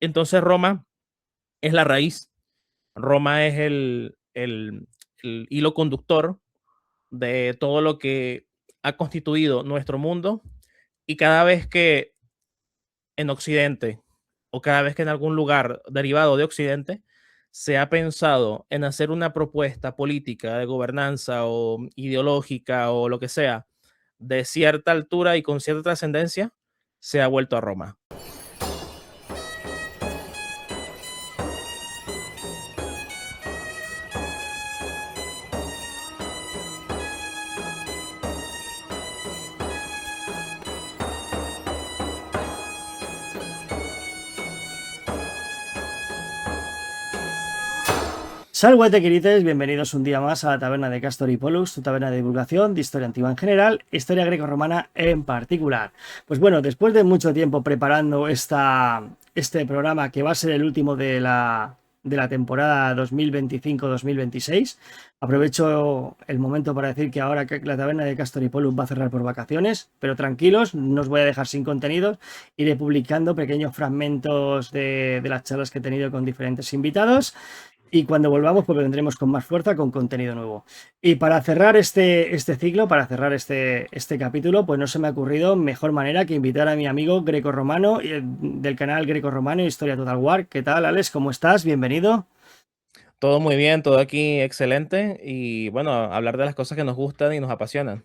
Entonces Roma es la raíz, Roma es el hilo conductor de todo lo que ha constituido nuestro mundo, y cada vez que en Occidente o cada vez que en algún lugar derivado de Occidente se ha pensado en hacer una propuesta política de gobernanza o ideológica o lo que sea de cierta altura y con cierta trascendencia, se ha vuelto a Roma. Salve, queridos, bienvenidos un día más a la taberna de Castor y Pollux, tu taberna de divulgación de historia antigua en general, historia greco-romana en particular. Pues bueno, después de mucho tiempo preparando este programa, que va a ser el último de la temporada 2025-2026, aprovecho el momento para decir que ahora que la taberna de Castor y Pollux va a cerrar por vacaciones, pero tranquilos, no os voy a dejar sin contenidos, iré publicando pequeños fragmentos de las charlas que he tenido con diferentes invitados. Y cuando volvamos, pues vendremos con más fuerza, con contenido nuevo. Y para cerrar este ciclo, para cerrar este capítulo, pues no se me ha ocurrido mejor manera que invitar a mi amigo greco-romano del canal greco-romano Historia Total War. ¿Qué tal, Alex? ¿Cómo estás? Bienvenido. Todo muy bien, todo aquí excelente y bueno, hablar de las cosas que nos gustan y nos apasionan.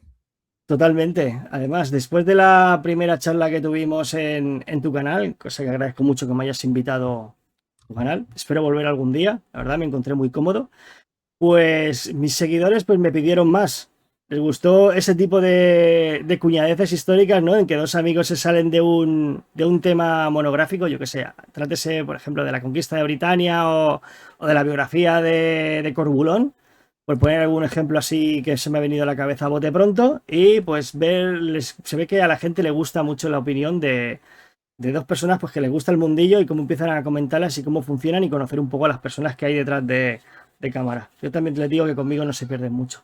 Totalmente. Además, después de la primera charla que tuvimos en tu canal, cosa que agradezco mucho que me hayas invitado a tu canal, espero volver algún día. La verdad, me encontré muy cómodo. Pues mis seguidores pues me pidieron más. Les gustó ese tipo de cuñadeces históricas, ¿no? En que dos amigos se salen de un tema monográfico, yo que sé, trátese, por ejemplo, de la conquista de Britania o de la biografía de Corbulón, por poner algún ejemplo así que se me ha venido a la cabeza a bote pronto, y pues se ve que a la gente le gusta mucho la opinión de dos personas pues que les gusta el mundillo y cómo empiezan a comentarlas y cómo funcionan y conocer un poco a las personas que hay detrás de cámara. Yo también les digo que conmigo no se pierden mucho.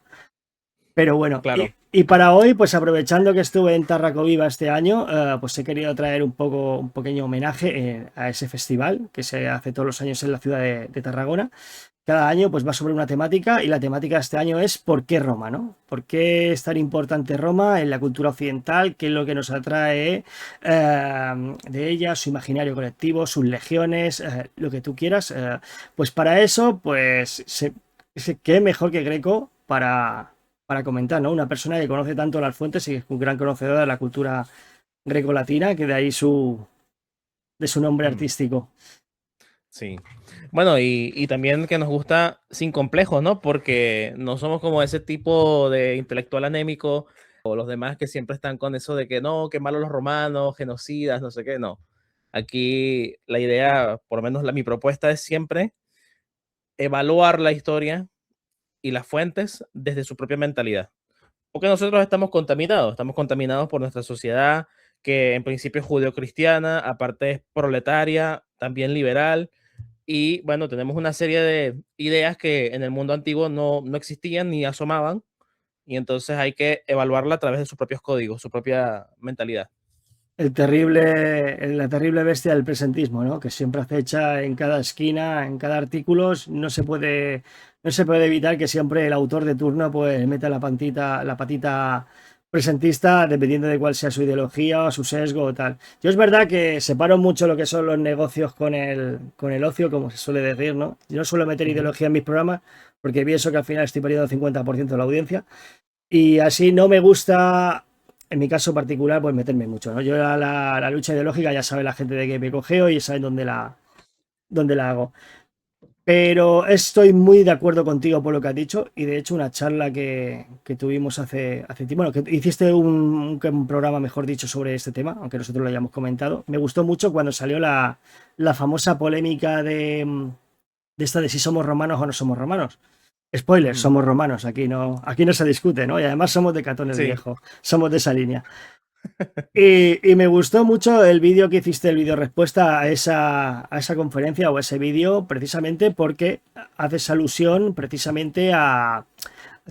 Pero bueno, y, Claro. y para hoy, pues aprovechando que estuve en Tarracoviva este año, pues he querido traer un pequeño homenaje a ese festival que se hace todos los años en la ciudad de Tarragona. Cada año pues va sobre una temática y la temática de este año es ¿por qué Roma, no? ¿Por qué es tan importante Roma en la cultura occidental? ¿Qué es lo que nos atrae de ella? Su imaginario colectivo, sus legiones, lo que tú quieras. Pues para eso, pues qué mejor que Greco para comentar, ¿no? Una persona que conoce tanto las fuentes y es un gran conocedor de la cultura greco-latina, que de ahí de su nombre Mm, artístico. sí. Bueno, y también que nos gusta sin complejos, ¿no? Porque no somos como ese tipo de intelectual anémico o los demás que siempre están con eso de que no, qué malos los romanos, genocidas, no sé qué, no. Aquí la idea, por lo menos mi propuesta es siempre evaluar la historia y las fuentes desde su propia mentalidad. Porque nosotros estamos contaminados por nuestra sociedad, que en principio es judeocristiana, aparte es proletaria, también liberal, y bueno, tenemos una serie de ideas que en el mundo antiguo no existían ni asomaban, y entonces hay que evaluarla a través de sus propios códigos, su propia mentalidad. La terrible bestia del presentismo, ¿no? Que siempre acecha en cada esquina, en cada artículo. No se puede evitar que siempre el autor de turno pues meta la patita presentista, dependiendo de cuál sea su ideología o su sesgo o tal. Yo es verdad que separo mucho lo que son los negocios con el ocio, como se suele decir, ¿no? Yo no suelo meter Ujú. ideología en mis programas porque pienso que al final estoy perdiendo el 50% de la audiencia. Y así no me gusta, en mi caso particular, pues meterme mucho, ¿no? Yo la lucha ideológica ya sabe la gente de qué me cogeo y saben dónde la hago. Pero estoy muy de acuerdo contigo por lo que has dicho y de hecho una charla que tuvimos hace tiempo, bueno, que hiciste un programa, mejor dicho, sobre este tema, aunque nosotros lo hayamos comentado. Me gustó mucho cuando salió la famosa polémica de esta de si somos romanos o no somos romanos. Spoiler, Mm, somos romanos, aquí no se discute, ¿no? Y además somos de Catón el sí. Viejo, somos de esa línea. Y me gustó mucho el vídeo que hiciste, el vídeo respuesta a esa conferencia o a ese vídeo, precisamente porque haces alusión precisamente al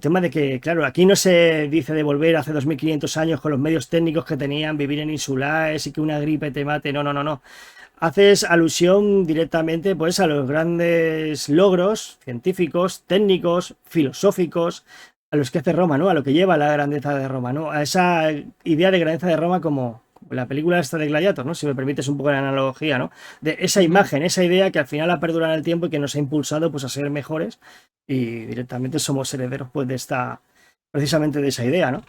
tema de que, claro, aquí no se dice de volver hace 2500 años con los medios técnicos que tenían, vivir en insulares y que una gripe te mate, no, no, no, no. haces alusión directamente pues a los grandes logros científicos, técnicos, filosóficos, a los que hace Roma, ¿no? A lo que lleva la grandeza de Roma, ¿no? A esa idea de grandeza de Roma como la película esta de Gladiator, ¿no? Si me permites un poco la analogía, ¿no? De esa Ujú. imagen, esa idea que al final ha perdurado en el tiempo y que nos ha impulsado pues a ser mejores y directamente somos herederos pues de esta, precisamente de esa idea, ¿no?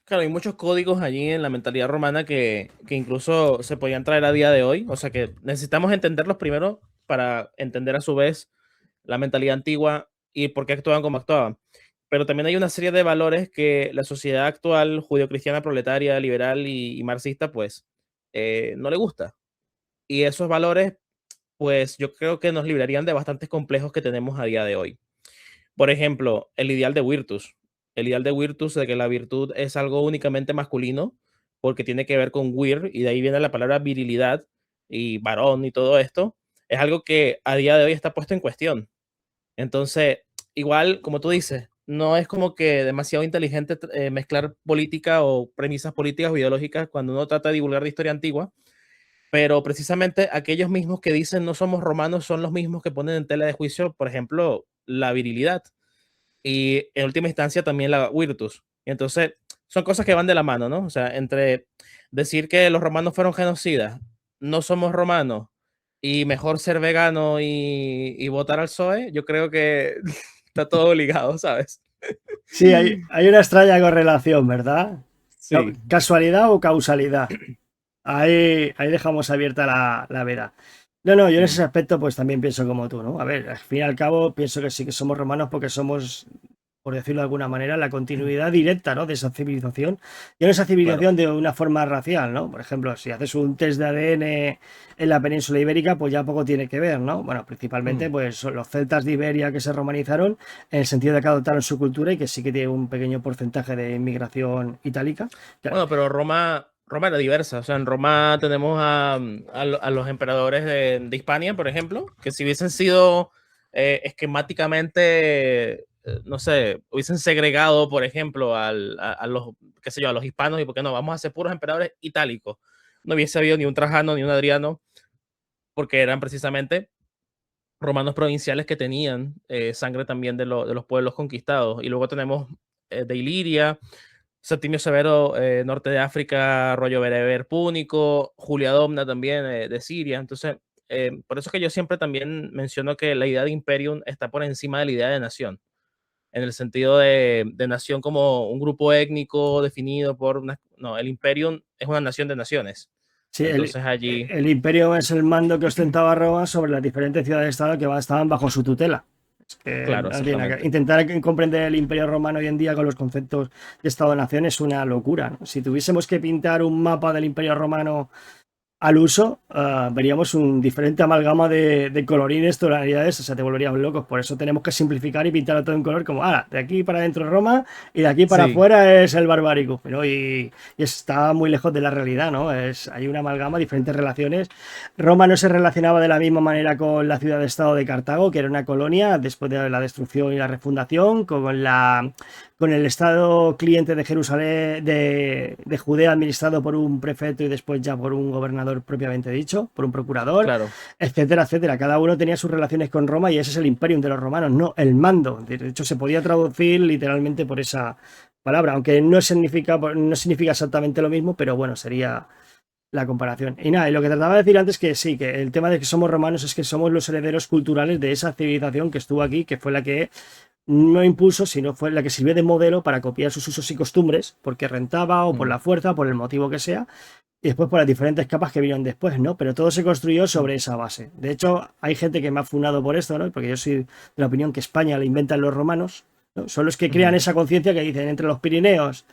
Claro, hay muchos códigos allí en la mentalidad romana que incluso se podían traer a día de hoy. O sea que necesitamos entenderlos primero para entender a su vez la mentalidad antigua y por qué actuaban como actuaban. Pero también hay una serie de valores que la sociedad actual, judio-cristiana, proletaria, liberal y marxista, pues no le gusta. Y esos valores, pues yo creo que nos librarían de bastantes complejos que tenemos a día de hoy. Por ejemplo, el ideal de Virtus. El ideal de Virtus de que la virtud es algo únicamente masculino, porque tiene que ver con vir, y de ahí viene la palabra virilidad y varón y todo esto, es algo que a día de hoy está puesto en cuestión. Entonces, igual, como tú dices, no es como que demasiado inteligente mezclar política o premisas políticas o ideológicas cuando uno trata de divulgar de historia antigua, pero precisamente aquellos mismos que dicen no somos romanos son los mismos que ponen en tela de juicio, por ejemplo, la virilidad y en última instancia también la virtus. Y entonces, son cosas que van de la mano, ¿no? O sea, entre decir que los romanos fueron genocidas, no somos romanos, y mejor ser vegano y votar al PSOE, yo creo que está todo ligado, ¿sabes? Sí, hay una extraña correlación, ¿verdad? Sí, ¿Casualidad o causalidad? Ahí dejamos abierta la veda. No, no, yo en ese mm, aspecto pues también pienso como tú, ¿no? A ver, al fin y al cabo pienso que sí que somos romanos porque somos, por decirlo de alguna manera, la continuidad directa, ¿no? De esa civilización. Y no esa claro. civilización de una forma racial, ¿no? Por ejemplo, si haces un test de ADN en la península ibérica, pues ya poco tiene que ver, ¿no? Bueno, principalmente Mm. pues son los celtas de Iberia que se romanizaron en el sentido de que adoptaron su cultura y que sí que tiene un pequeño porcentaje de inmigración itálica. Bueno, pero Roma era diversa. O sea, en Roma tenemos a los emperadores de Hispania, por ejemplo, que si hubiesen sido esquemáticamente, no sé, hubiesen segregado, por ejemplo, a los, qué sé yo, a los hispanos, y por qué no, vamos a ser puros emperadores itálicos. No hubiese habido ni un Trajano ni un Adriano, porque eran precisamente romanos provinciales que tenían sangre también de los pueblos conquistados. Y luego tenemos de Iliria, Septimio Severo, norte de África, rollo bereber púnico, Julia Domna también de Siria. Entonces, por eso es que yo siempre también menciono que la idea de imperium está por encima de la idea de nación, en el sentido de nación como un grupo étnico definido por una... No, el imperium es una nación de naciones. Sí, Entonces allí, el imperio es el mando que ostentaba Roma sobre las diferentes ciudades-estado que estaban bajo su tutela. Es que claro, no tiene nada que... exactamente. Intentar comprender el imperio romano hoy en día con los conceptos de Estado-nación es una locura, ¿no? Si tuviésemos que pintar un mapa del imperio romano al uso, veríamos un diferente amalgama de colorines, tonalidades, o sea, te volveríamos locos. Por eso tenemos que simplificar y pintarlo todo en color, como, de aquí para adentro es Roma y de aquí para Sí, afuera es el barbárico, ¿no? Y está muy lejos de la realidad, ¿no? Hay una amalgama, diferentes relaciones. Roma no se relacionaba de la misma manera con la ciudad-estado de Cartago, que era una colonia después de la destrucción y la refundación, con el estado cliente de Jerusalén, de Judea, administrado por un prefecto y después ya por un gobernador propiamente dicho, por un procurador, claro. etcétera, etcétera. Cada uno tenía sus relaciones con Roma y ese es el imperium de los romanos, no el mando. De hecho, se podía traducir literalmente por esa palabra, aunque no significa exactamente lo mismo, pero bueno, sería la comparación. Y nada, y lo que trataba de decir antes que sí, que el tema de que somos romanos es que somos los herederos culturales de esa civilización que estuvo aquí, que fue la que no impuso, sino fue la que sirvió de modelo para copiar sus usos y costumbres, porque rentaba o por Mm, la fuerza, por el motivo que sea, y después por las diferentes capas que vinieron después, ¿no? Pero todo se construyó mm, sobre esa base. De hecho, hay gente que me ha funado por esto, ¿no? Porque yo soy de la opinión que España la inventan los romanos, ¿no? Son los que crean ujú. esa conciencia que dicen entre los Pirineos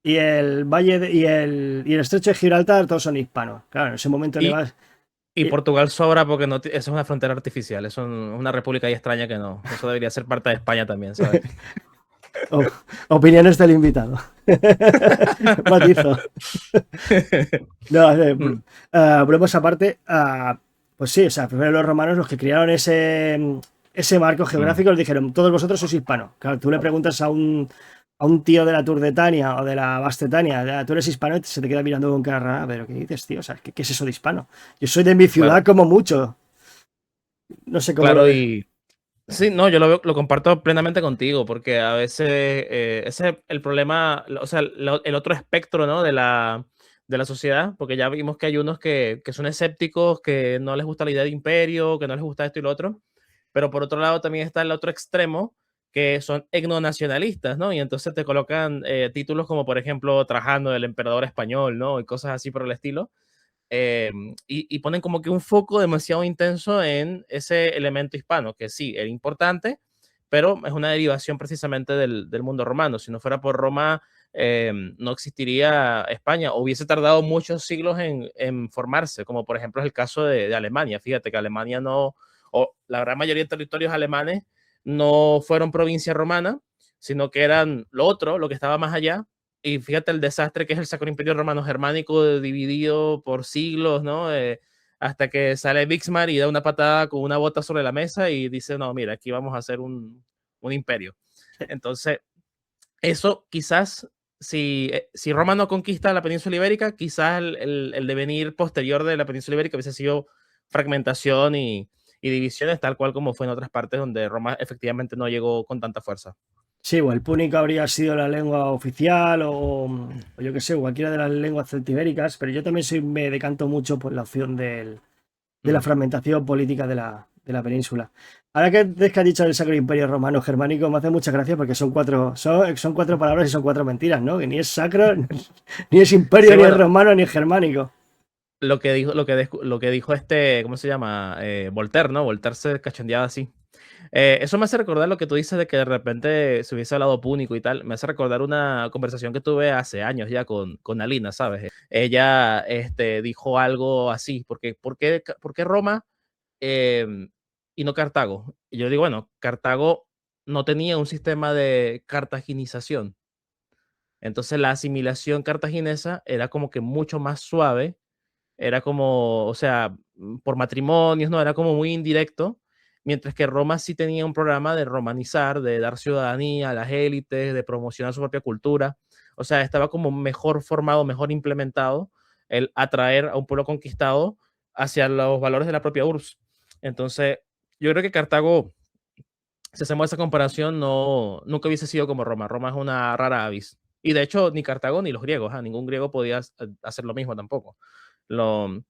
y el y el estrecho de Gibraltar, todos son hispanos. Claro, en ese momento le Y, vas. y Portugal sobra porque no, eso es una frontera artificial, eso es una república ahí extraña que no. Eso debería ser parte de España también, ¿sabes? O- Opiniones del invitado. Matizo. No, Mm, bromas aparte, pues sí, o sea, primero los romanos, los que crearon ese marco mm, geográfico, les dijeron, todos vosotros sois hispanos. Claro, tú le preguntas a un tío de la Turdetania o de la Bastetania, tú eres hispano y se te queda mirando con cara rara, pero ¿qué dices, tío? O sea, ¿qué es eso de hispano? Yo soy de mi Claro, ciudad como mucho. No sé cómo lo claro, ves. y sí, no, yo lo comparto plenamente contigo, porque a veces ese es el problema, o sea, el otro espectro, ¿no? De la sociedad, porque ya vimos que hay unos que son escépticos, que no les gusta la idea de imperio, que no les gusta esto y lo otro, pero por otro lado también está el otro extremo, que son etnonacionalistas, ¿no? Y entonces te colocan títulos como, por ejemplo, Trajano, el emperador español, ¿no? Y cosas así por el estilo. Y ponen como que un foco demasiado intenso en ese elemento hispano, que sí, era importante, pero es una derivación precisamente del mundo romano. Si no fuera por Roma, no existiría España, o hubiese tardado muchos siglos en formarse, como por ejemplo es el caso de Alemania. Fíjate que Alemania no, o la gran mayoría de territorios alemanes no fueron provincia romana, sino que eran lo otro, lo que estaba más allá, y fíjate el desastre que es el Sacro Imperio Romano Germánico dividido por siglos, ¿no? Hasta que sale Bismarck y da una patada con una bota sobre la mesa y dice, no, mira, aquí vamos a hacer un imperio. Entonces, eso quizás, si Roma no conquista la península ibérica, quizás el devenir posterior de la península ibérica hubiese sido fragmentación y divisiones, tal cual como fue en otras partes donde Roma efectivamente no llegó con tanta fuerza. Sí, o el púnico habría sido la lengua oficial o yo qué sé, cualquiera de las lenguas celtibéricas, pero yo también me decanto mucho por la opción de la Mm. fragmentación política de la península. Ahora que has dicho el Sacro Imperio Romano Germánico, me hace mucha gracia porque son cuatro palabras y son cuatro mentiras, ¿no? Que ni es sacro, ni es imperio, Sí, ni es bueno, romano, ni es germánico. lo que dijo este, ¿cómo se llama? Voltaire, ¿no? Voltaire se cachondeaba así. Eso me hace recordar lo que tú dices de que de repente se hubiese hablado púnico y tal. Me hace recordar una conversación que tuve hace años ya con Alina, ¿sabes? Ella dijo algo así, porque ¿por qué Roma eh, y no Cartago? Y yo digo, bueno, Cartago no tenía un sistema de cartaginización. Entonces la asimilación cartaginesa era como que mucho más suave, era como, o sea, por matrimonios, ¿no? Era como muy indirecto, mientras que Roma sí tenía un programa de romanizar, de dar ciudadanía a las élites, de promocionar su propia cultura. O sea, estaba como mejor formado, mejor implementado el atraer a un pueblo conquistado hacia los valores de la propia URSS. Entonces, yo creo que Cartago, si hacemos esa comparación, no, nunca hubiese sido como Roma. Roma es una rara avis. Y de hecho, ni Cartago ni los griegos, ningún griego podía hacer lo mismo tampoco. Lo,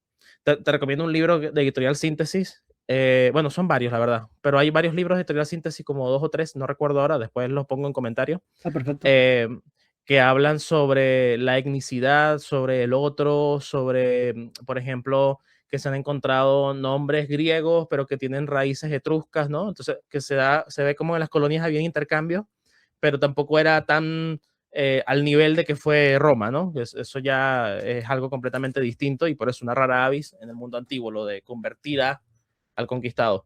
te recomiendo un libro de Editorial Síntesis. Bueno, son varios, la verdad, pero hay varios libros de Editorial Síntesis, como dos o tres, no recuerdo ahora, después los pongo en comentarios, Ah, perfecto. eh, que hablan sobre la etnicidad, sobre el otro, sobre, por ejemplo, que se han encontrado nombres griegos, pero que tienen raíces etruscas, ¿no? Entonces, que se ve como en las colonias había intercambio, pero tampoco era tan al nivel de que fue Roma, ¿no? Eso ya es algo completamente distinto y por eso una rara avis en el mundo antiguo, lo de convertir al conquistado.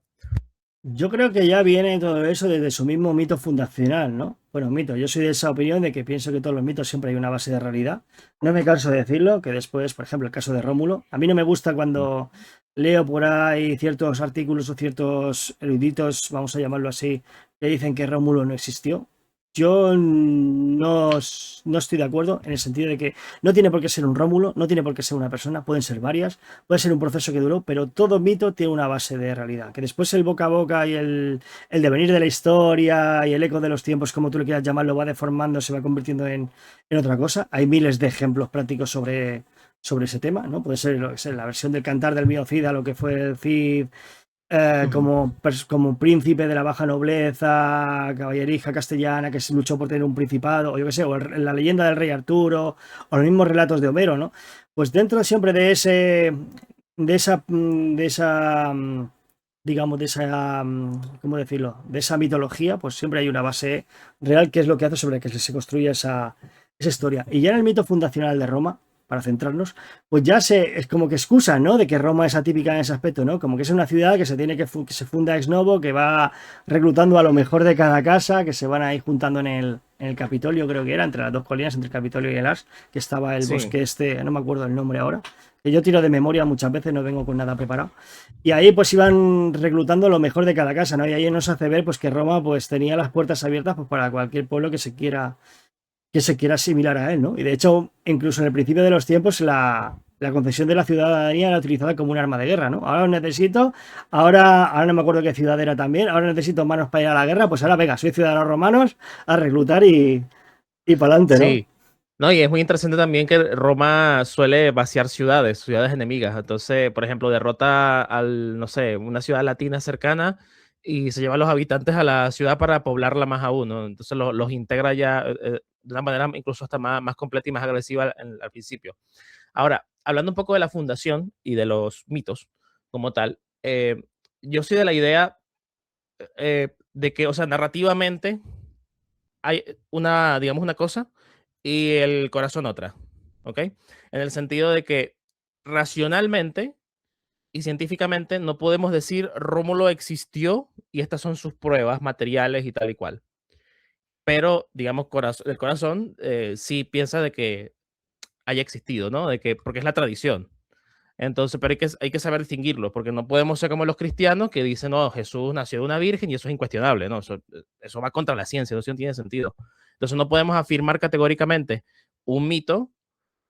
Yo creo que ya viene todo eso desde su mismo mito fundacional, ¿no? Bueno, mito, yo soy de esa opinión de que pienso que todos los mitos siempre hay una base de realidad. No me canso de decirlo, que después, por ejemplo, el caso de Rómulo, a mí no me gusta cuando leo por ahí ciertos artículos o ciertos eruditos, vamos a llamarlo así, que dicen que Rómulo no existió. Yo no estoy de acuerdo en el sentido de que no tiene por qué ser un Rómulo, no tiene por qué ser una persona, pueden ser varias. Puede ser un proceso que duró, pero todo mito tiene una base de realidad. Que después el boca a boca y el devenir de la historia y el eco de los tiempos, como tú le quieras llamarlo, va deformando, se va convirtiendo en otra cosa. Hay miles de ejemplos prácticos sobre ese tema, ¿no? Puede ser, lo que sea, la versión del cantar del mío Cida, lo que fue el Cid, como príncipe de la baja nobleza, caballerija castellana que se luchó por tener un principado, o yo qué sé, o la leyenda del rey Arturo, o los mismos relatos de Homero, ¿no? Pues dentro siempre de esa, digamos, ¿cómo decirlo? De esa mitología, pues siempre hay una base real que es lo que hace sobre la que se construye esa historia. Y ya en el mito fundacional de Roma, para centrarnos, pues ya es como que excusa, ¿no? De que Roma es atípica en ese aspecto, ¿no? Como que es una ciudad que se tiene que se funda ex novo, que va reclutando a lo mejor de cada casa, que se van a ir juntando en el Capitolio, creo que era, entre las dos colinas, entre el Capitolio y el Ars, que estaba el Sí, bosque este, no me acuerdo el nombre ahora, que yo tiro de memoria muchas veces, no vengo con nada preparado. Y ahí pues iban reclutando lo mejor de cada casa, ¿no? Y ahí nos hace ver pues que Roma pues tenía las puertas abiertas pues para cualquier pueblo que se quiera asimilar a él, ¿no? Y de hecho, incluso en el principio de los tiempos, la concesión de la ciudadanía era utilizada como un arma de guerra, ¿no? Ahora os necesito, ahora no me acuerdo qué ciudad era también, ahora necesito manos para ir a la guerra, pues ahora venga, soy ciudadanos romanos a reclutar y para adelante, ¿no? Sí. No, y es muy interesante también que Roma suele vaciar ciudades, ciudades enemigas. Entonces, por ejemplo, derrota no sé, una ciudad latina cercana y se lleva a los habitantes a la ciudad para poblarla más aún, ¿no? Entonces los integra ya de una manera incluso hasta más completa y más agresiva al principio. Ahora, hablando un poco de la fundación y de los mitos como tal, yo soy de la idea de que, o sea, narrativamente hay una, digamos, una cosa y el corazón otra, ¿ok? En el sentido de que racionalmente y científicamente no podemos decir Rómulo existió y estas son sus pruebas materiales y tal y cual. Pero, digamos, el corazón sí piensa de que haya existido, ¿no? De que, porque es la tradición. Entonces, pero hay que saber distinguirlo, porque no podemos ser como los cristianos que dicen, no, Jesús nació de una virgen y eso es incuestionable, ¿no? Eso va contra la ciencia, eso no tiene sentido. Entonces, no podemos afirmar categóricamente un mito,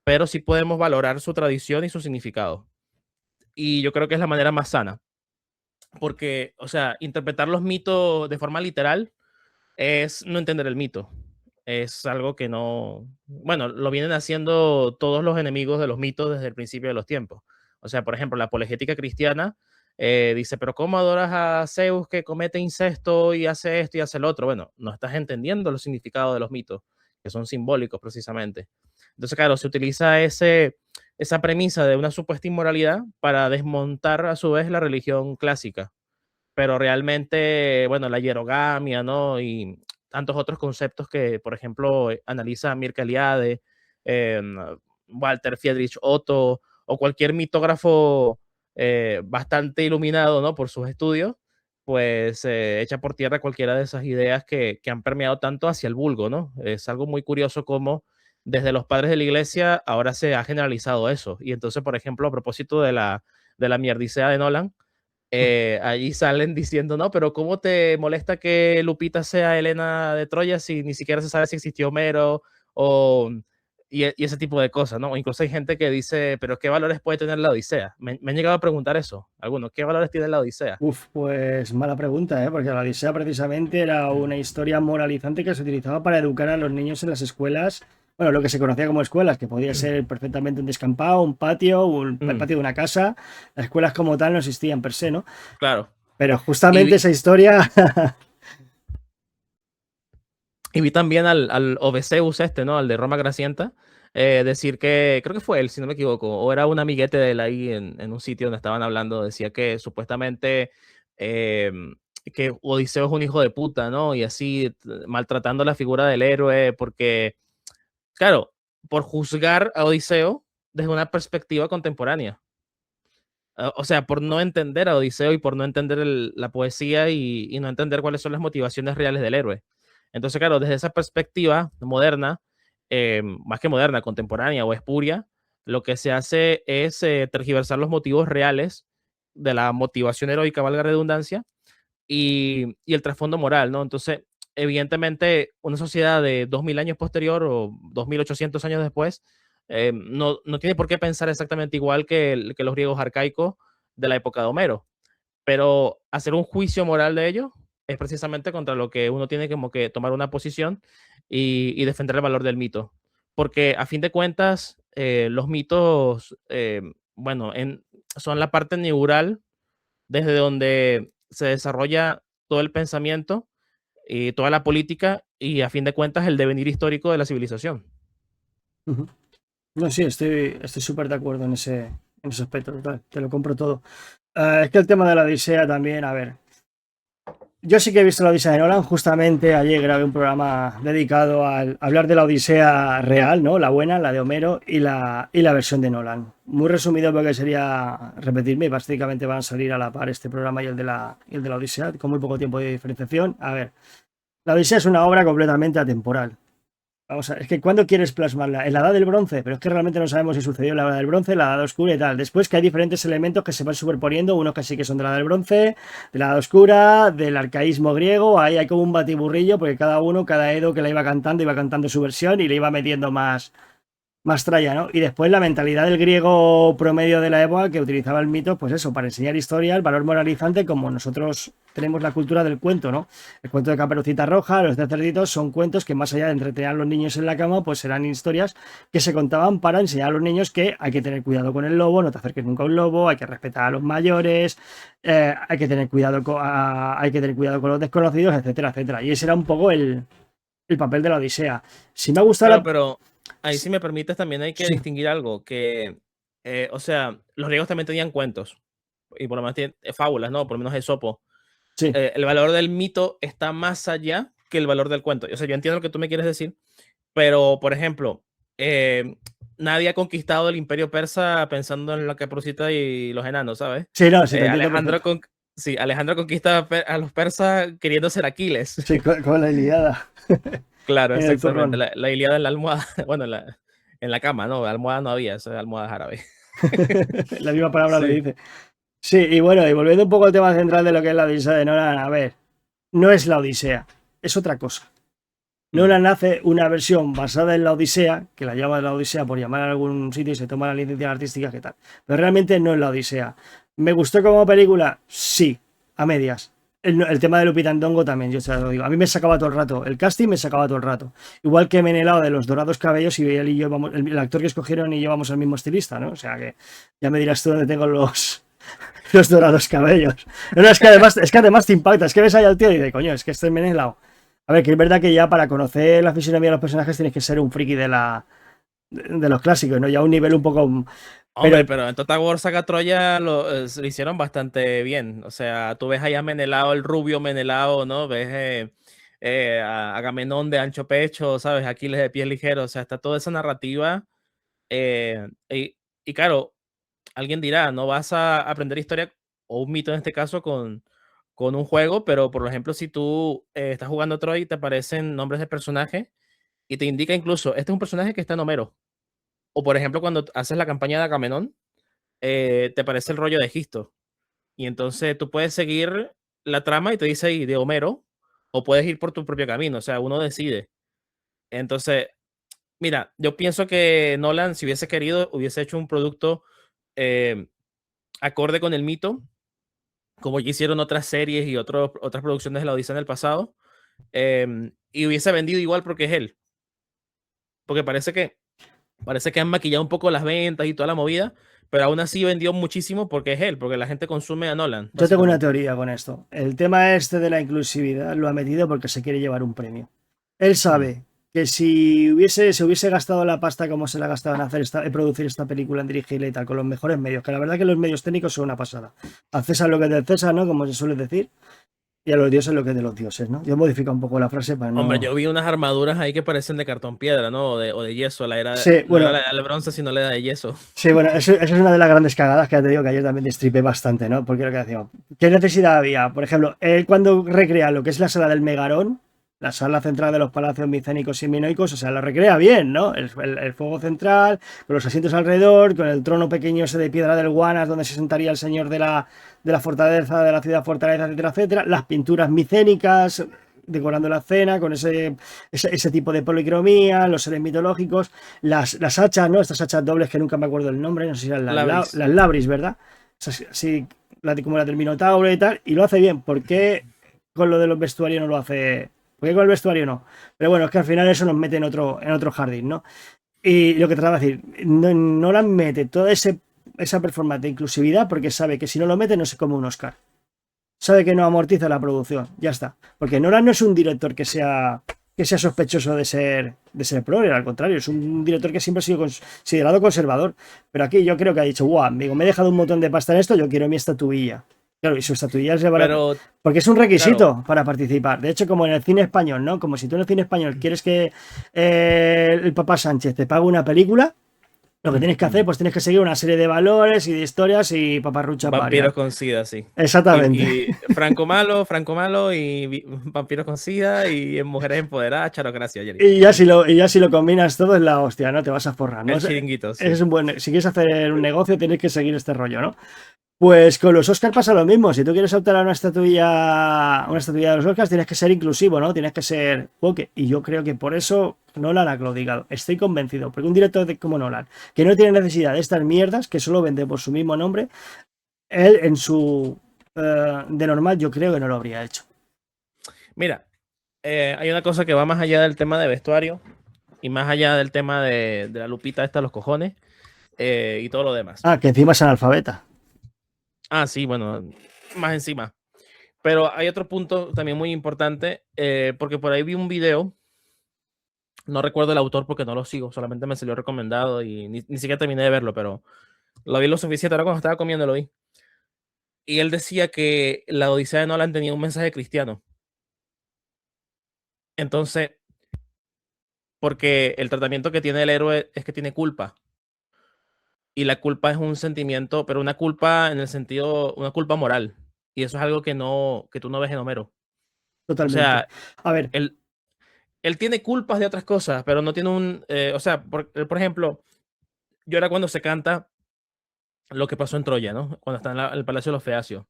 pero sí podemos valorar su tradición y su significado. Y yo creo que es la manera más sana, porque, o sea, interpretar los mitos de forma literal es no entender el mito. Es algo que no, bueno, lo vienen haciendo todos los enemigos de los mitos desde el principio de los tiempos. O sea, por ejemplo, la apologética cristiana dice, pero ¿cómo adoras a Zeus que comete incesto y hace esto y hace el otro? Bueno, no estás entendiendo los significados de los mitos, que son simbólicos precisamente. Entonces, claro, se utiliza esa premisa de una supuesta inmoralidad para desmontar a su vez la religión clásica, pero realmente, bueno, la hierogamia, ¿no? Y tantos otros conceptos que, por ejemplo, analiza Mircea Eliade, Walter Friedrich Otto o cualquier mitógrafo bastante iluminado, ¿no? Por sus estudios, pues echa por tierra cualquiera de esas ideas que han permeado tanto hacia el vulgo, ¿no? Es algo muy curioso cómo desde los padres de la iglesia ahora se ha generalizado eso. Y entonces, por ejemplo, a propósito de la mierdicea de Nolan, allí salen diciendo, no, pero ¿cómo te molesta que Lupita sea Helena de Troya si ni siquiera se sabe si existió Homero o, y ese tipo de cosas, ¿no? O incluso hay gente que dice, pero ¿qué valores puede tener la Odisea? Me han llegado a preguntar eso, algunos, ¿qué valores tiene la Odisea? Uf, pues mala pregunta, ¿eh? Porque la Odisea precisamente era una historia moralizante que se utilizaba para educar a los niños en las escuelas, bueno, lo que se conocía como escuelas, que podía ser perfectamente un descampado, un patio, el Mm, patio de una casa. Las escuelas como tal no existían per se, ¿no? claro. Pero Y justamente vi, esa historia, y vi también al Obeseus este, ¿no? Al de Roma Gracienta, decir que, creo que fue él, si no me equivoco, o era un amiguete de él ahí en un sitio donde estaban hablando, decía que supuestamente que Odiseo es un hijo de puta, ¿no? Y así maltratando la figura del héroe, porque, claro, por juzgar a Odiseo desde una perspectiva contemporánea. O sea, por no entender a Odiseo y por no entender la poesía y no entender cuáles son las motivaciones reales del héroe. Entonces, claro, desde esa perspectiva moderna, más que moderna, contemporánea o espuria, lo que se hace es tergiversar los motivos reales de la motivación heroica, valga la redundancia, y el trasfondo moral, ¿no? Entonces, evidentemente, una sociedad de 2000 años posterior o 2800 años después, no tiene por qué pensar exactamente igual que los griegos arcaicos de la época de Homero, pero hacer un juicio moral de ellos es precisamente contra lo que uno tiene como que tomar una posición y defender el valor del mito. Porque a fin de cuentas, los mitos, bueno, son la parte neural desde donde se desarrolla todo el pensamiento y toda la política y a fin de cuentas el devenir histórico de la civilización. ujú. No, sí, estoy súper de acuerdo en ese aspecto, total, te lo compro todo. Es que el tema de la Odisea también, a ver. Yo sí que he visto la Odisea de Nolan. Justamente ayer grabé un programa dedicado al hablar de la Odisea real, ¿no? La buena, la de Homero y la versión de Nolan. Muy resumido porque sería repetirme y básicamente van a salir a la par este programa y el de la Odisea, con muy poco tiempo de diferenciación. A ver, la Odisea es una obra completamente atemporal. Vamos a ver, es que ¿cuándo quieres plasmarla? En la edad del bronce, pero es que realmente no sabemos si sucedió en la edad del bronce, la edad oscura y tal. Después que hay diferentes elementos que se van superponiendo, unos que sí que son de la edad del bronce, de la edad oscura, del arcaísmo griego, ahí hay como un batiburrillo, porque cada uno, cada Edo que la iba cantando su versión y le iba metiendo más tralla, ¿no? Y después la mentalidad del griego promedio de la época que utilizaba el mito, pues eso, para enseñar historia, el valor moralizante, como nosotros tenemos la cultura del cuento, ¿no? El cuento de Caperucita Roja, los 10 cerditos, son cuentos que más allá de entretener a los niños en la cama, pues eran historias que se contaban para enseñar a los niños que hay que tener cuidado con el lobo, no te acerques nunca a un lobo, hay que respetar a los mayores, hay que tener cuidado hay que tener cuidado con los desconocidos, etcétera, etcétera. Y ese era un poco el papel de la Odisea. Si me ha gustado Claro, la... pero ahí si me permites también hay que Sí, distinguir algo, que, o sea, los griegos también tenían cuentos, y por lo menos tienen fábulas, ¿no? Por lo menos Esopo. sí. El valor del mito está más allá que el valor del cuento. O sea, yo entiendo lo que tú me quieres decir, pero, por ejemplo, nadie ha conquistado el imperio persa pensando en la Caperucita y los enanos, ¿sabes? Sí, no, sí, te entiendo Alejandro, perfecto. sí, Alejandro conquista a los persas queriendo ser Aquiles. Sí, con la Ilíada Claro, en el exactamente. zurrón. La Ilíada en la almohada, bueno, en la cama, ¿no? Almohada no había, eso es almohada árabe. La misma palabra lo Sí. dice. Sí, y bueno, y volviendo un poco al tema central de lo que es la Odisea de Nolan, a ver, no es la Odisea, es otra cosa. Mm. Nolan hace una versión basada en la Odisea, que la llama la Odisea por llamar a algún sitio y se toma la licencia artística, que tal. Pero realmente no es la Odisea. ¿Me gustó como película? Sí, a medias. El tema de Lupita Nyong'o también, yo te lo digo. A mí me sacaba todo el rato. El casting me sacaba todo el rato. Igual que Menelao de los dorados cabellos y él y yo vamos, el actor que escogieron y yo vamos al mismo estilista, ¿no? O sea que ya me dirás tú dónde tengo los dorados cabellos. No, es que además te impacta. Es que ves ahí al tío y dices, coño, es que este es Menelao. A ver, que es verdad que ya para conocer la fisionomía de los personajes tienes que ser un friki de los clásicos, ¿no? Ya a un nivel un poco... Pero Hombre, pero en Total War Saga Troya lo hicieron bastante bien. O sea, tú ves ahí a Menelao, el rubio Menelao, ¿no? Ves a Agamenón de ancho pecho, ¿sabes? Aquiles de pies ligeros. O sea, está toda esa narrativa. Y claro, alguien dirá, no vas a aprender historia o un mito en este caso con un juego, pero por ejemplo, si tú estás jugando Troy y te aparecen nombres de personajes y te indica incluso, este es un personaje que está en Homero. O por ejemplo, cuando haces la campaña de Agamenón, te aparece el rollo de Egisto. Y entonces tú puedes seguir la trama y te dice ahí de Homero, o puedes ir por tu propio camino. O sea, uno decide. Entonces, mira, yo pienso que Nolan, si hubiese querido, hubiese hecho un producto eh, acorde con el mito, como ya hicieron otras series y otras producciones de la Odisea en el pasado, y hubiese vendido igual porque es él. Porque parece que han maquillado un poco las ventas y toda la movida, pero aún así vendió muchísimo porque es él, porque la gente consume a Nolan, yo tengo una básicamente. teoría con esto. El tema este de la inclusividad lo ha metido porque se quiere llevar un premio. Él Mm. sabe que si se hubiese gastado la pasta como se la ha gastado en en producir esta película, en dirigirla y tal, con los mejores medios, que la verdad que los medios técnicos son una pasada. A César lo que es del César, ¿no? Como se suele decir, y a los dioses lo que es de los dioses, ¿no? Yo modifico un poco la frase para Hombre, no... yo vi unas armaduras ahí que parecen de cartón piedra, ¿no? O de yeso. Sí, No era bueno, la era del bronce, sino la era de yeso. sí, bueno, eso es una de las grandes cagadas que ya te digo que ayer también destripé bastante, ¿no? Porque lo que decíamos, ¿qué necesidad había? Por ejemplo, él cuando recrea lo que es la sala del Megarón, la sala central de los palacios micénicos y minoicos, o sea, lo recrea bien, ¿no? El fuego central, con los asientos alrededor, con el trono pequeño ese de piedra del Guanas, donde se sentaría el señor de la fortaleza, de la ciudad fortaleza, etcétera, etcétera, las pinturas micénicas, decorando la escena con ese tipo de policromía, los seres mitológicos, las hachas, ¿no? Estas hachas dobles que nunca me acuerdo el nombre, no sé si eran Labris. las labris, ¿verdad? Así, como la del Minotauro y tal, y lo hace bien. ¿Por qué con lo de los vestuarios no lo hace? ¿Por qué con el vestuario no? Pero bueno, es que al final eso nos mete en otro jardín, ¿no? Y lo que trataba de decir, no la mete toda esa performance de inclusividad porque sabe que si no lo mete no se come un Oscar, sabe que no amortiza la producción, ya está. Porque Nolan no es un director que sea sospechoso de ser progre, al contrario, es un director que siempre ha sido considerado conservador. Pero aquí yo creo que ha dicho, guau, amigo, me he dejado un montón de pasta en esto, yo quiero mi estatuilla. Claro, y su estatuilla es barata. Pero, Porque es un claro, requisito para participar. De hecho, como en el cine español, ¿no? Como si tú en el cine español quieres que el Papá Sánchez te pague una película, Lo que tienes que hacer, pues tienes que seguir una serie de valores y de historias y paparruchas varias. Vampiros con SIDA, sí. Exactamente. Y Franco malo y vampiros con SIDA y mujeres empoderadas, charocracia, Jerry. Y ya si lo combinas todo es la hostia, ¿no? Te vas a forrar, ¿no? El chiringuito, Es sí. un buen, si quieres hacer un negocio, tienes que seguir este rollo, ¿no? Pues con los Oscars pasa lo mismo. Si tú quieres optar a una estatuilla de los Oscars, tienes que ser inclusivo, ¿no? Tienes que ser woke. Y yo creo que por eso Nolan ha claudicado. Estoy convencido. Porque un director como Nolan, que no tiene necesidad de estas mierdas, que solo vende por su mismo nombre, él en su de normal yo creo que no lo habría hecho. Mira, hay una cosa que va más allá del tema de vestuario y más allá del tema de la lupita esta, los cojones y todo lo demás. Ah, que encima es analfabeta. Ah, sí, bueno, más encima. Pero hay otro punto también muy importante, porque por ahí vi un video, no recuerdo el autor porque no lo sigo, solamente me salió recomendado y ni siquiera terminé de verlo, pero lo vi lo suficiente, ahora cuando estaba comiendo lo vi. Y él decía que la Odisea de Nolan tenía un mensaje cristiano. Entonces, porque el tratamiento que tiene el héroe es que tiene culpa. Y la culpa es un sentimiento, pero una culpa en el sentido, una culpa moral. Y eso es algo que tú no ves en Homero. O Totalmente. sea, A ver, él tiene culpas de otras cosas, pero no tiene o sea, por ejemplo, yo era cuando se canta lo que pasó en Troya, ¿no? Cuando está en el Palacio de los Feacios.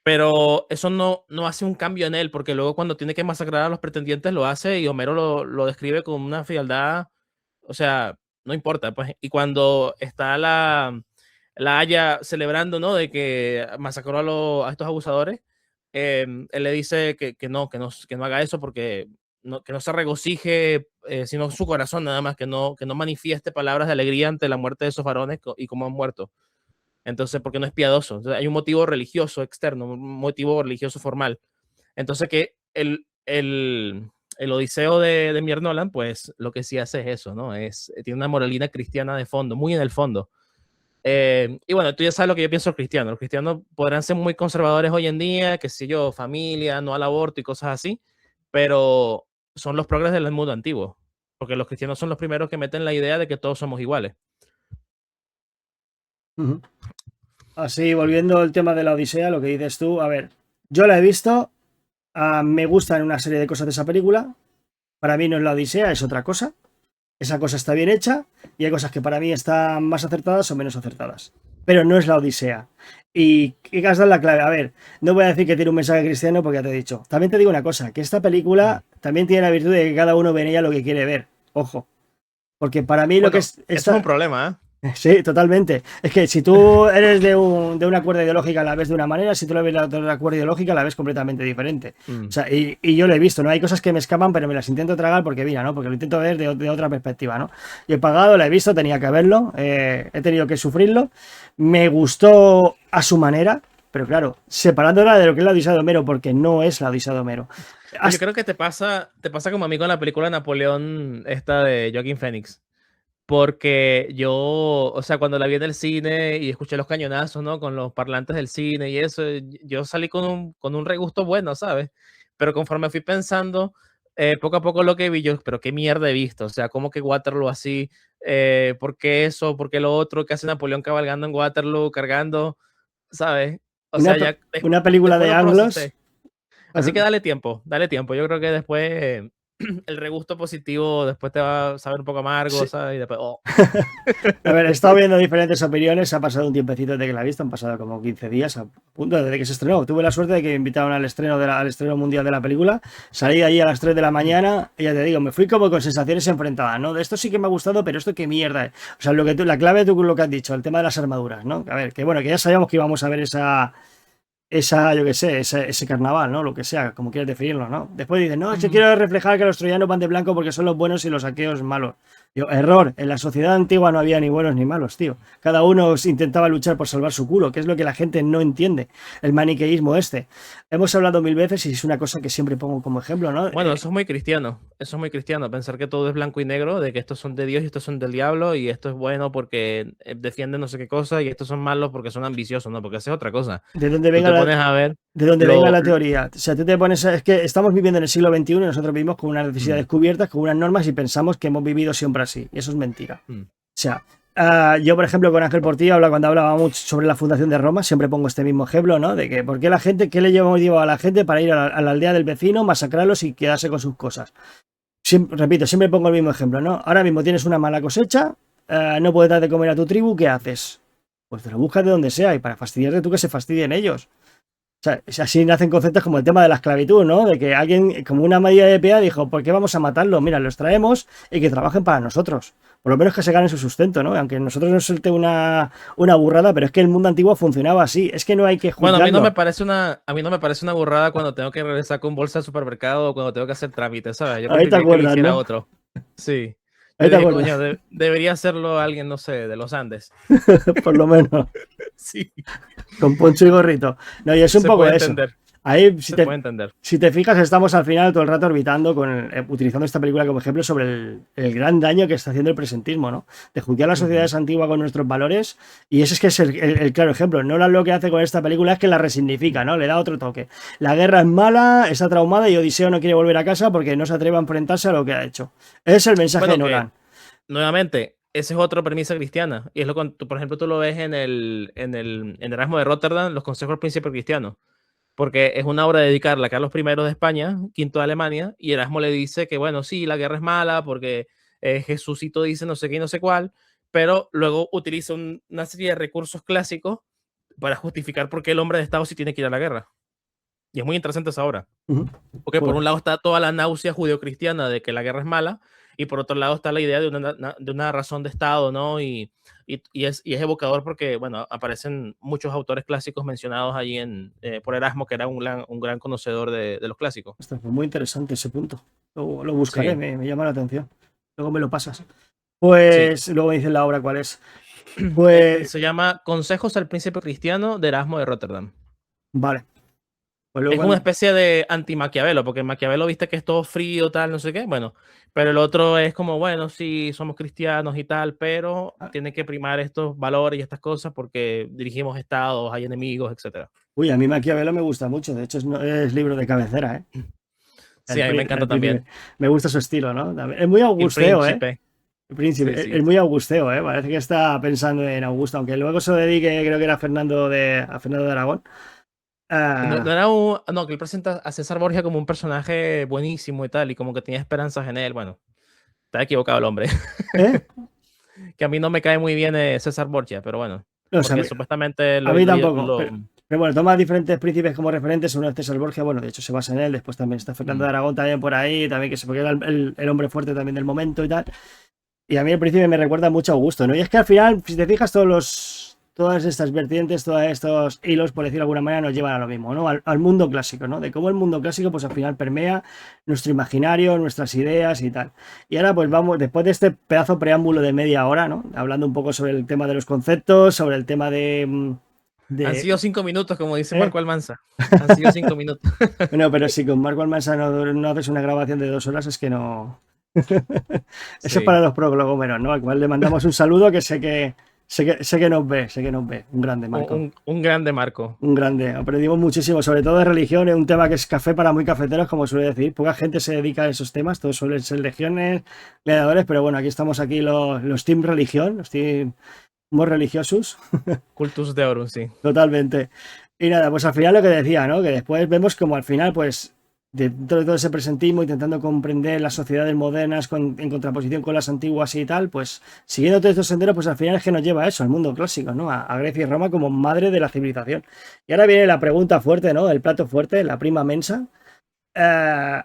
Pero eso no hace un cambio en él, porque luego cuando tiene que masacrar a los pretendientes lo hace y Homero lo describe con una frialdad, o sea, no importa, pues. Y cuando está la Haya celebrando, ¿no? De que masacró a estos abusadores, él le dice que no haga eso porque que no se regocije, sino su corazón nada más, que no manifieste palabras de alegría ante la muerte de esos varones y cómo han muerto. Entonces, porque no es piadoso. Entonces, hay un motivo religioso externo, un motivo religioso formal. Entonces, que el Odiseo de Mier Nolan, pues lo que sí hace es eso, ¿no? Tiene una moralina cristiana de fondo, muy en el fondo. Y bueno, tú ya sabes lo que yo pienso de los cristianos. Los cristianos podrán ser muy conservadores hoy en día, que sé yo, familia, no al aborto y cosas así, pero son los progres del mundo antiguo, porque los cristianos son los primeros que meten la idea de que todos somos iguales. así volviendo al tema de la Odisea, lo que dices tú, a ver, yo la he visto, me gustan una serie de cosas de esa película. Para mí no es la Odisea, es otra cosa. Esa cosa está bien hecha y hay cosas que para mí están más acertadas o menos acertadas. Pero no es la Odisea. Y que has dado la clave. A ver, no voy a decir que tiene un mensaje cristiano porque ya te he dicho. También te digo una cosa, que esta película también tiene la virtud de que cada uno ve en ella lo que quiere ver. Ojo. Porque para mí lo que Bueno, es... eso es un problema, ¿eh? Sí, totalmente. Es que si tú eres de una cuerda ideológica la ves de una manera, si tú la ves de otra cuerda ideológica la ves completamente diferente. O sea, y yo lo he visto, ¿no? Hay cosas que me escapan, pero me las intento tragar porque mira, ¿no? Porque lo intento ver de otra perspectiva, ¿no? Yo he pagado, la he visto, tenía que verlo, he tenido que sufrirlo. Me gustó a su manera, pero claro, separándola de lo que es la Odisea de Homero, porque no es la Odisea de Homero. Yo creo que te pasa como a mí con la película Napoleón, esta de Joaquin Phoenix. Porque yo, o sea, cuando la vi en el cine y escuché los cañonazos, ¿no? Con los parlantes del cine y eso, yo salí con un regusto bueno, ¿sabes? Pero conforme fui pensando, poco a poco lo que vi, yo, pero qué mierda he visto, o sea, ¿cómo que Waterloo así? ¿Por qué eso? ¿Por qué lo otro? ¿Qué hace Napoleón cabalgando en Waterloo, cargando? ¿Sabes? O Una, sea, ya una película después de lo anglos. procesé. Así que dale tiempo. Yo creo que después el regusto positivo después te va a saber un poco amargo, Sí. ¿sabes? Y después, oh. A ver, he estado viendo diferentes opiniones, ha pasado un tiempecito desde que la he visto, han pasado como 15 días a punto desde que se estrenó. Tuve la suerte de que me invitaron al estreno, al estreno mundial de la película, salí de allí a las 3 de la mañana y ya te digo, me fui como con sensaciones enfrentadas, ¿no? De esto sí que me ha gustado, pero esto qué mierda es. O sea, la clave de lo que has dicho, el tema de las armaduras, ¿no? A ver, que bueno, que ya sabíamos que íbamos a ver yo qué sé, ese carnaval, ¿no? Lo que sea, como quieras definirlo, ¿no? Después dicen, no, yo quiero reflejar que los troyanos van de blanco porque son los buenos y los aqueos malos. Yo, error, en la sociedad antigua no había ni buenos ni malos, tío. Cada uno intentaba luchar por salvar su culo, que es lo que la gente no entiende, el maniqueísmo este. Hemos hablado mil veces y es una cosa que siempre pongo como ejemplo, ¿no? Bueno, eso es muy cristiano, pensar que todo es blanco y negro, de que estos son de Dios y estos son del diablo, y esto es bueno porque defienden no sé qué cosa, y estos son malos porque son ambiciosos, ¿no? Porque esa es otra cosa. ¿De dónde Tú venga te la, pones a ver de dónde venga lo... la teoría? O sea, tú te pones, es que estamos viviendo en el siglo XXI y nosotros vivimos con unas necesidades cubiertas, con unas normas y pensamos que hemos vivido siempre así. Y eso es mentira. O sea, Yo, por ejemplo, con Ángel Portillo, cuando hablábamos sobre la fundación de Roma, siempre pongo este mismo ejemplo, ¿no? De que, ¿por qué la gente, qué le lleva a la gente para ir a la aldea del vecino, masacrarlos y quedarse con sus cosas? Repito, siempre pongo el mismo ejemplo, ¿no? Ahora mismo tienes una mala cosecha, no puedes dar de comer a tu tribu, ¿qué haces? Pues te lo buscas de donde sea y para fastidiarte tú que se fastidien ellos. O sea, así nacen conceptos como el tema de la esclavitud, ¿no? De que alguien, como una medida de piedad, dijo, ¿por qué vamos a matarlos? Mira, los traemos y que trabajen para nosotros. Por lo menos que se ganen su sustento, ¿no? Aunque a nosotros nos suelte una burrada, pero es que el mundo antiguo funcionaba así. Es que no hay que Bueno, juzgarlo. a mí no me parece una burrada cuando tengo que regresar con bolsa al supermercado o cuando tengo que hacer trámites, ¿sabes? Yo Ahí te preferiría que lo acuerdas, hiciera ¿no? otro. Sí. Ahí Yo te dije, acuerdas, coño, debería hacerlo alguien, no sé, de los Andes. por lo menos, Sí, con poncho y gorrito. No, y es un se poco puede eso. entender, Ahí, se puede entender. si te fijas, estamos al final todo el rato orbitando utilizando esta película como ejemplo sobre el gran daño que está haciendo el presentismo, ¿no? De juzgar a las Ujú. sociedades antiguas con nuestros valores. Y ese es que es el claro ejemplo. Nolan lo que hace con esta película es que la resignifica, ¿no? Le da otro toque. La guerra es mala, está traumada y Odiseo no quiere volver a casa porque no se atreve a enfrentarse a lo que ha hecho. Ese es el mensaje de Bueno, que Nolan. nuevamente, esa es otra premisa cristiana. Y es lo que, por ejemplo, tú lo ves en Erasmo de Rotterdam, los consejos del príncipe cristiano. Porque es una obra dedicada a Carlos I de España, quinto de Alemania, y Erasmo le dice que, bueno, sí, la guerra es mala porque Jesucito dice no sé qué y no sé cuál, pero luego utiliza una serie de recursos clásicos para justificar por qué el hombre de Estado sí tiene que ir a la guerra. Y es muy interesante esa obra. Ujú. Porque por Pues, un lado está toda la náusea judeocristiana de que la guerra es mala, y por otro lado está la idea de una razón de Estado, ¿no? Y es evocador porque, bueno, aparecen muchos autores clásicos mencionados allí por Erasmo, que era un gran conocedor de los clásicos. esto fue muy interesante ese punto. Lo buscaré, Sí, me llama la atención. Luego me lo pasas. sí. Pues luego me dicen la obra cuál es. Pues Se llama Consejos al Príncipe Cristiano de Erasmo de Rotterdam. vale. Pues luego Es una cuando... especie de anti-Maquiavelo, porque Maquiavelo viste que es todo frío, tal, no sé qué. Bueno, pero el otro es como, bueno, sí, somos cristianos y tal, pero tiene que primar estos valores y estas cosas porque dirigimos estados, hay enemigos, etcétera. Uy, a mí Maquiavelo me gusta mucho. De hecho, es libro de cabecera, ¿eh? Sí, a mí me encanta El príncipe. también. Me gusta su estilo, ¿no? Es muy El augusteo, ¿eh? Príncipe. El príncipe. Sí, sí. Es muy augusteo, ¿eh? Parece que está pensando en Augusto, aunque luego se lo dedique, creo que era a Fernando de Aragón. No, no Ah, era no, que él presenta a César Borgia como un personaje buenísimo y tal, y como que tenía esperanzas en él. Bueno, está equivocado el hombre. ¿Eh? Que a mí no me cae muy bien César Borgia, pero bueno, No, o sea, porque supuestamente a lo, mí lo, tampoco. lo- Pero bueno, toma diferentes príncipes como referentes. Uno es César Borgia, bueno, de hecho se basa en él. Después también está Fernando Mm. de Aragón también por ahí, también que se porque era el hombre fuerte también del momento y tal. Y a mí al principio me recuerda mucho a Augusto, ¿no? Y es que al final, si te fijas, todas estas vertientes, todos estos hilos, por decirlo de alguna manera, nos llevan a lo mismo, ¿no? Al mundo clásico, ¿no? De cómo el mundo clásico, pues al final permea nuestro imaginario, nuestras ideas y tal. Y ahora, pues vamos, después de este pedazo preámbulo de media hora, ¿no? Hablando un poco sobre el tema de los conceptos, sobre el tema Han de sido 5 minutos, como dice ¿eh? Marco Almanza. Han sido 5 minutos. Bueno, pero si con Marco Almanza no haces una grabación de 2 horas, es que no. Eso es para Sí. los proglomerados, ¿no? Al cual le mandamos un saludo que sé que nos ve, sé que nos ve. Un grande, Un, Marco. un- un grande Marco. Un grande. Aprendimos muchísimo, sobre todo de religión, es un tema que es café para muy cafeteros, como suele decir. Poca gente se dedica a esos temas, todos suelen ser legiones, gladiadores, pero bueno, aquí estamos aquí los team religión, los team muy religiosos. Cultus Deorum, sí. Totalmente. Y nada, pues al final lo que decía, ¿no? Que después vemos como al final, pues, dentro de todo ese presentismo, intentando comprender las sociedades modernas en contraposición con las antiguas y tal, pues, siguiendo todos estos senderos, pues al final es que nos lleva a eso, al mundo clásico, ¿no? A Grecia y Roma como madre de la civilización. Y ahora viene la pregunta fuerte, ¿no? El plato fuerte, la prima mensa. Eh,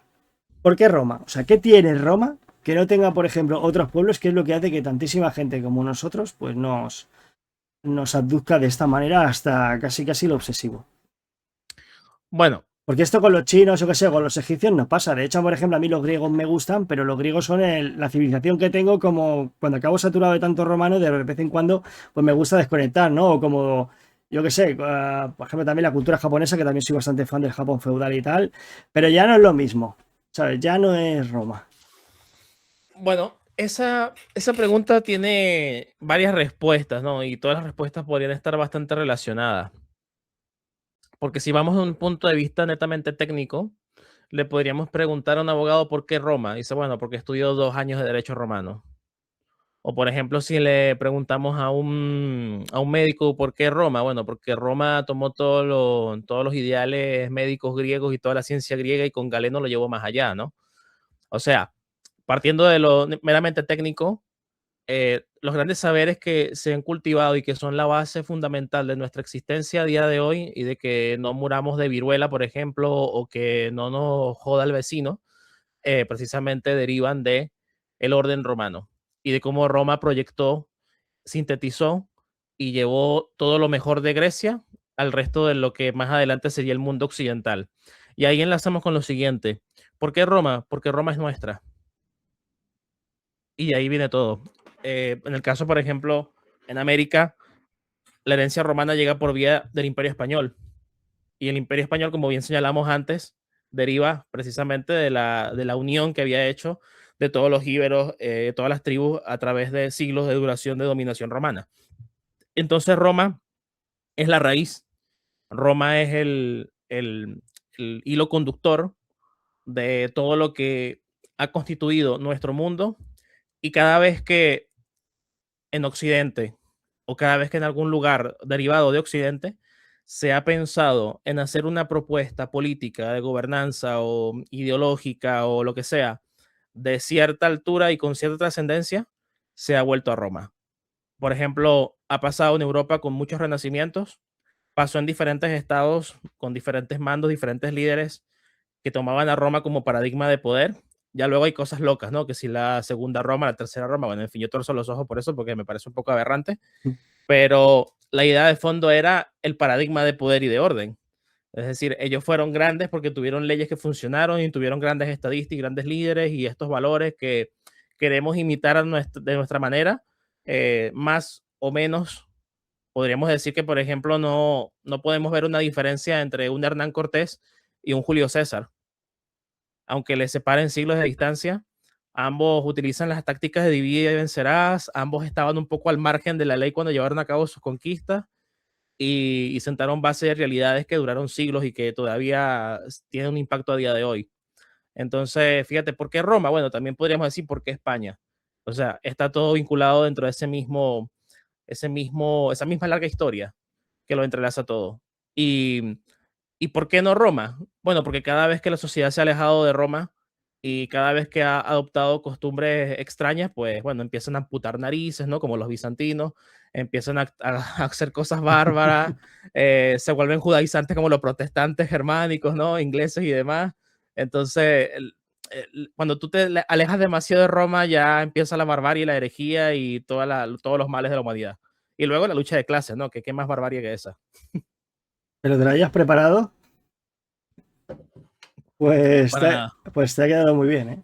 ¿Por qué Roma? O sea, ¿qué tiene Roma que no tenga, por ejemplo, otros pueblos? ¿Qué es lo que hace que tantísima gente como nosotros, pues, nos abduzca de esta manera hasta casi casi lo obsesivo? Bueno, Porque esto con los chinos o que sea, con los egipcios no pasa. De hecho, por ejemplo, a mí los griegos me gustan, pero los griegos son la civilización que tengo como cuando acabo saturado de tanto romano, de vez en cuando, pues me gusta desconectar, ¿no? O como, yo qué sé, por ejemplo, también la cultura japonesa, que también soy bastante fan del Japón feudal y tal, pero ya no es lo mismo, ¿sabes? Ya no es Roma. bueno, esa pregunta tiene varias respuestas, ¿no? Y todas las respuestas podrían estar bastante relacionadas. Porque si vamos a un punto de vista netamente técnico, le podríamos preguntar a un abogado por qué Roma. Dice, bueno, porque estudió 2 años de derecho romano. O por ejemplo, si le preguntamos a un médico por qué Roma, bueno, porque Roma tomó todos los ideales médicos griegos y toda la ciencia griega y con Galeno lo llevó más allá, ¿no? O sea, partiendo de lo meramente técnico, los grandes saberes que se han cultivado y que son la base fundamental de nuestra existencia a día de hoy y de que no muramos de viruela, por ejemplo, o que no nos joda el vecino, precisamente derivan de el orden romano y de cómo Roma proyectó, sintetizó y llevó todo lo mejor de Grecia al resto de lo que más adelante sería el mundo occidental. Y ahí enlazamos con lo siguiente. ¿Por qué Roma? Porque Roma es nuestra. Y de ahí viene todo. En el caso, por ejemplo, en América, la herencia romana llega por vía del Imperio Español. Y el Imperio Español, como bien señalamos antes, deriva precisamente de la unión que había hecho de todos los íberos, todas las tribus a través de siglos de duración de dominación romana. Entonces Roma es la raíz, Roma es el hilo conductor de todo lo que ha constituido nuestro mundo y cada vez que en Occidente o cada vez que en algún lugar derivado de Occidente se ha pensado en hacer una propuesta política de gobernanza o ideológica o lo que sea de cierta altura y con cierta trascendencia, se ha vuelto a Roma. Por ejemplo, ha pasado en Europa con muchos renacimientos, pasó en diferentes estados con diferentes mandos, diferentes líderes que tomaban a Roma como paradigma de poder. Ya luego hay cosas locas, ¿no? Que si la segunda Roma, la tercera Roma, bueno, en fin, yo torzo los ojos por eso porque me parece un poco aberrante, pero la idea de fondo era el paradigma de poder y de orden. Es decir, ellos fueron grandes porque tuvieron leyes que funcionaron y tuvieron grandes estadistas y grandes líderes y estos valores que queremos imitar de nuestra manera, más o menos. Podríamos decir que, por ejemplo, no podemos ver una diferencia entre un Hernán Cortés y un Julio César. Aunque les separen siglos de distancia, ambos utilizan las tácticas de divide y vencerás, ambos estaban un poco al margen de la ley cuando llevaron a cabo sus conquistas y sentaron base de realidades que duraron siglos y que todavía tienen un impacto a día de hoy. Entonces, fíjate, ¿por qué Roma? Bueno, también podríamos decir por qué España. O sea, está todo vinculado dentro de esa misma larga historia que lo entrelaza todo. ¿Y por qué no Roma? Bueno, porque cada vez que la sociedad se ha alejado de Roma y cada vez que ha adoptado costumbres extrañas, pues bueno, empiezan a amputar narices, ¿no? Como los bizantinos, empiezan a hacer cosas bárbaras, se vuelven judaizantes como los protestantes germánicos, ¿no? Ingleses y demás. Entonces, cuando tú te alejas demasiado de Roma, ya empieza la barbarie, la herejía y todos los males de la humanidad. Y luego la lucha de clases, ¿no? ¿Qué más barbarie que esa? ¿Pero te lo hayas preparado? Para nada. Pues te ha quedado muy bien, ¿eh?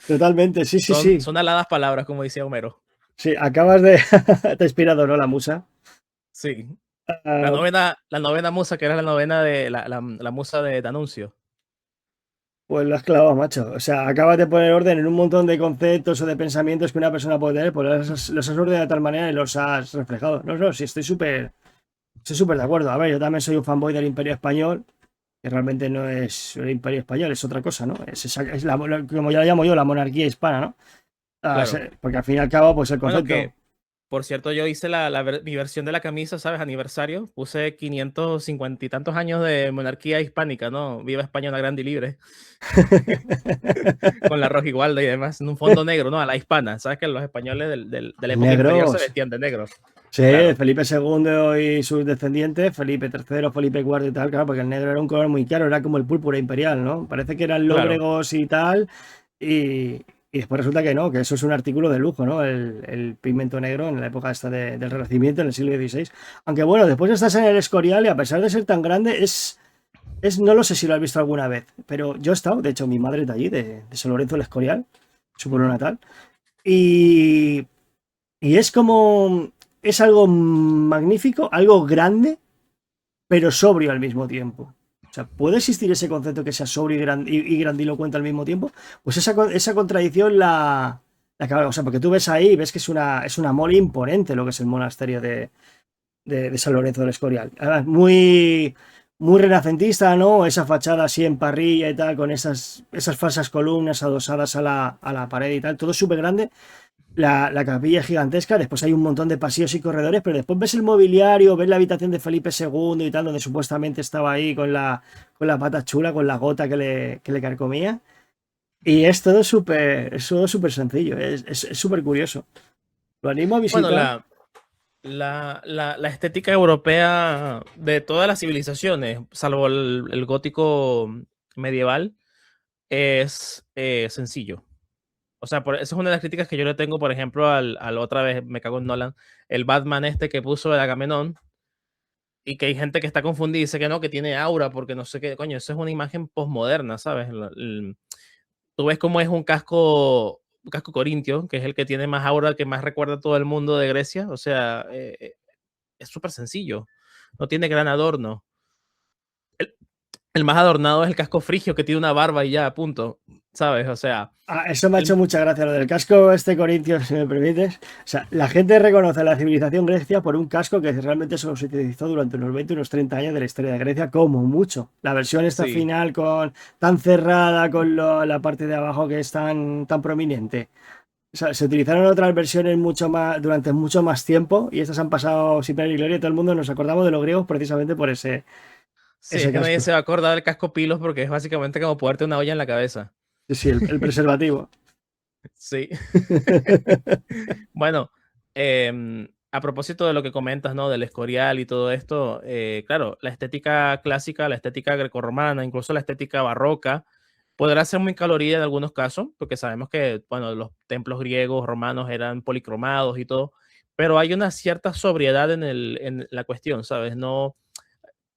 Totalmente, sí, sí, sí. Son aladas palabras, como decía Homero. Sí, acabas de... Te ha inspirado, ¿no? La musa. Sí. Ah, La novena musa, que era la novena de la musa de Danuncio. pues lo has clavado, macho. O sea, acabas de poner orden en un montón de conceptos o de pensamientos que una persona puede tener, pues los has ordenado de tal manera y los has reflejado. No, no, sí, estoy súper de acuerdo. A ver, yo también soy un fanboy del Imperio Español, que realmente no es el Imperio Español, es otra cosa, ¿no? Como ya la llamo yo, la monarquía hispana, ¿no? Claro. Porque al fin y al cabo, pues el Bueno, concepto. que por cierto, yo hice mi versión de la camisa, ¿sabes? Aniversario. Puse 550 y tantos años de monarquía hispánica, ¿no? Viva España una grande y libre. Con la roja igualda y demás. En un fondo negro, ¿no? A la hispana. ¿Sabes que los españoles de la época imperial se Negros. vestían de negro? Sí, Claro, Felipe II y sus descendientes, Felipe III, Felipe IV y tal, claro, porque el negro era un color muy claro, era como el púrpura imperial, ¿no? Parece que eran claro. lóbregos y tal, y después resulta que no, que eso es un artículo de lujo, ¿no? El pigmento negro en la época esta del Renacimiento, en el siglo XVI. Aunque bueno, después estás en el Escorial y a pesar de ser tan grande, no lo sé si lo has visto alguna vez, pero yo he estado, de hecho mi madre es de allí, de San Lorenzo del Escorial, su pueblo natal, y y es como, es algo magnífico, algo grande, pero sobrio al mismo tiempo. O sea, ¿puede existir ese concepto que sea sobrio y grandilocuente al mismo tiempo? Pues esa contradicción o sea, porque tú ves ahí, ves que es una mole imponente lo que es el monasterio de San Lorenzo del Escorial. Además, muy, muy renacentista, ¿no? Esa fachada así en parrilla y tal, con esas falsas columnas adosadas a la pared y tal, todo súper grande. La capilla es gigantesca, después hay un montón de pasillos y corredores, pero después ves el mobiliario, ves la habitación de Felipe II y tal, donde supuestamente estaba ahí con la pata chula, con la gota que le carcomía. Y es todo súper sencillo, es súper curioso. Lo animo a Bueno, visitar. la estética europea de todas las civilizaciones, salvo el gótico medieval, es sencillo. O sea, esa es una de las críticas que yo le tengo, por ejemplo, al otra vez, me cago en Nolan, el Batman este que puso el Agamenón, y que hay gente que está confundida y dice que no, que tiene aura, porque no sé qué, coño, eso es una imagen posmoderna, ¿sabes? Tú ves cómo es un casco corintio, que es el que tiene más aura, que más recuerda a todo el mundo de Grecia, o sea, es súper sencillo, no tiene gran adorno. El, el más adornado es el casco frigio, que tiene una barba y ya, punto, ¿sabes? O sea, Ah, eso me ha hecho el, mucha gracia, lo del casco este corintio, si me permites. O sea, la gente reconoce la civilización grecia por un casco que realmente solo se utilizó durante unos 20, unos 30 años de la historia de Grecia, como mucho. La versión esta sí, final tan cerrada, con la parte de abajo que es tan prominente. O sea, se utilizaron otras versiones durante mucho más tiempo y estas han pasado sin pena ni gloria. Todo el mundo nos acordamos de los griegos precisamente por sí, es ese que nadie casco. se va a acordar del casco pilos porque es básicamente como ponerte una olla en la cabeza. Sí, sí, el preservativo. Sí. Bueno, a propósito de lo que comentas, ¿no? Del Escorial y todo esto, claro, la estética clásica, la estética grecorromana, incluso la estética barroca, podrá ser muy colorida en algunos casos, porque sabemos que, bueno, los templos griegos, romanos eran policromados y todo, pero hay una cierta sobriedad en la cuestión, ¿sabes? No,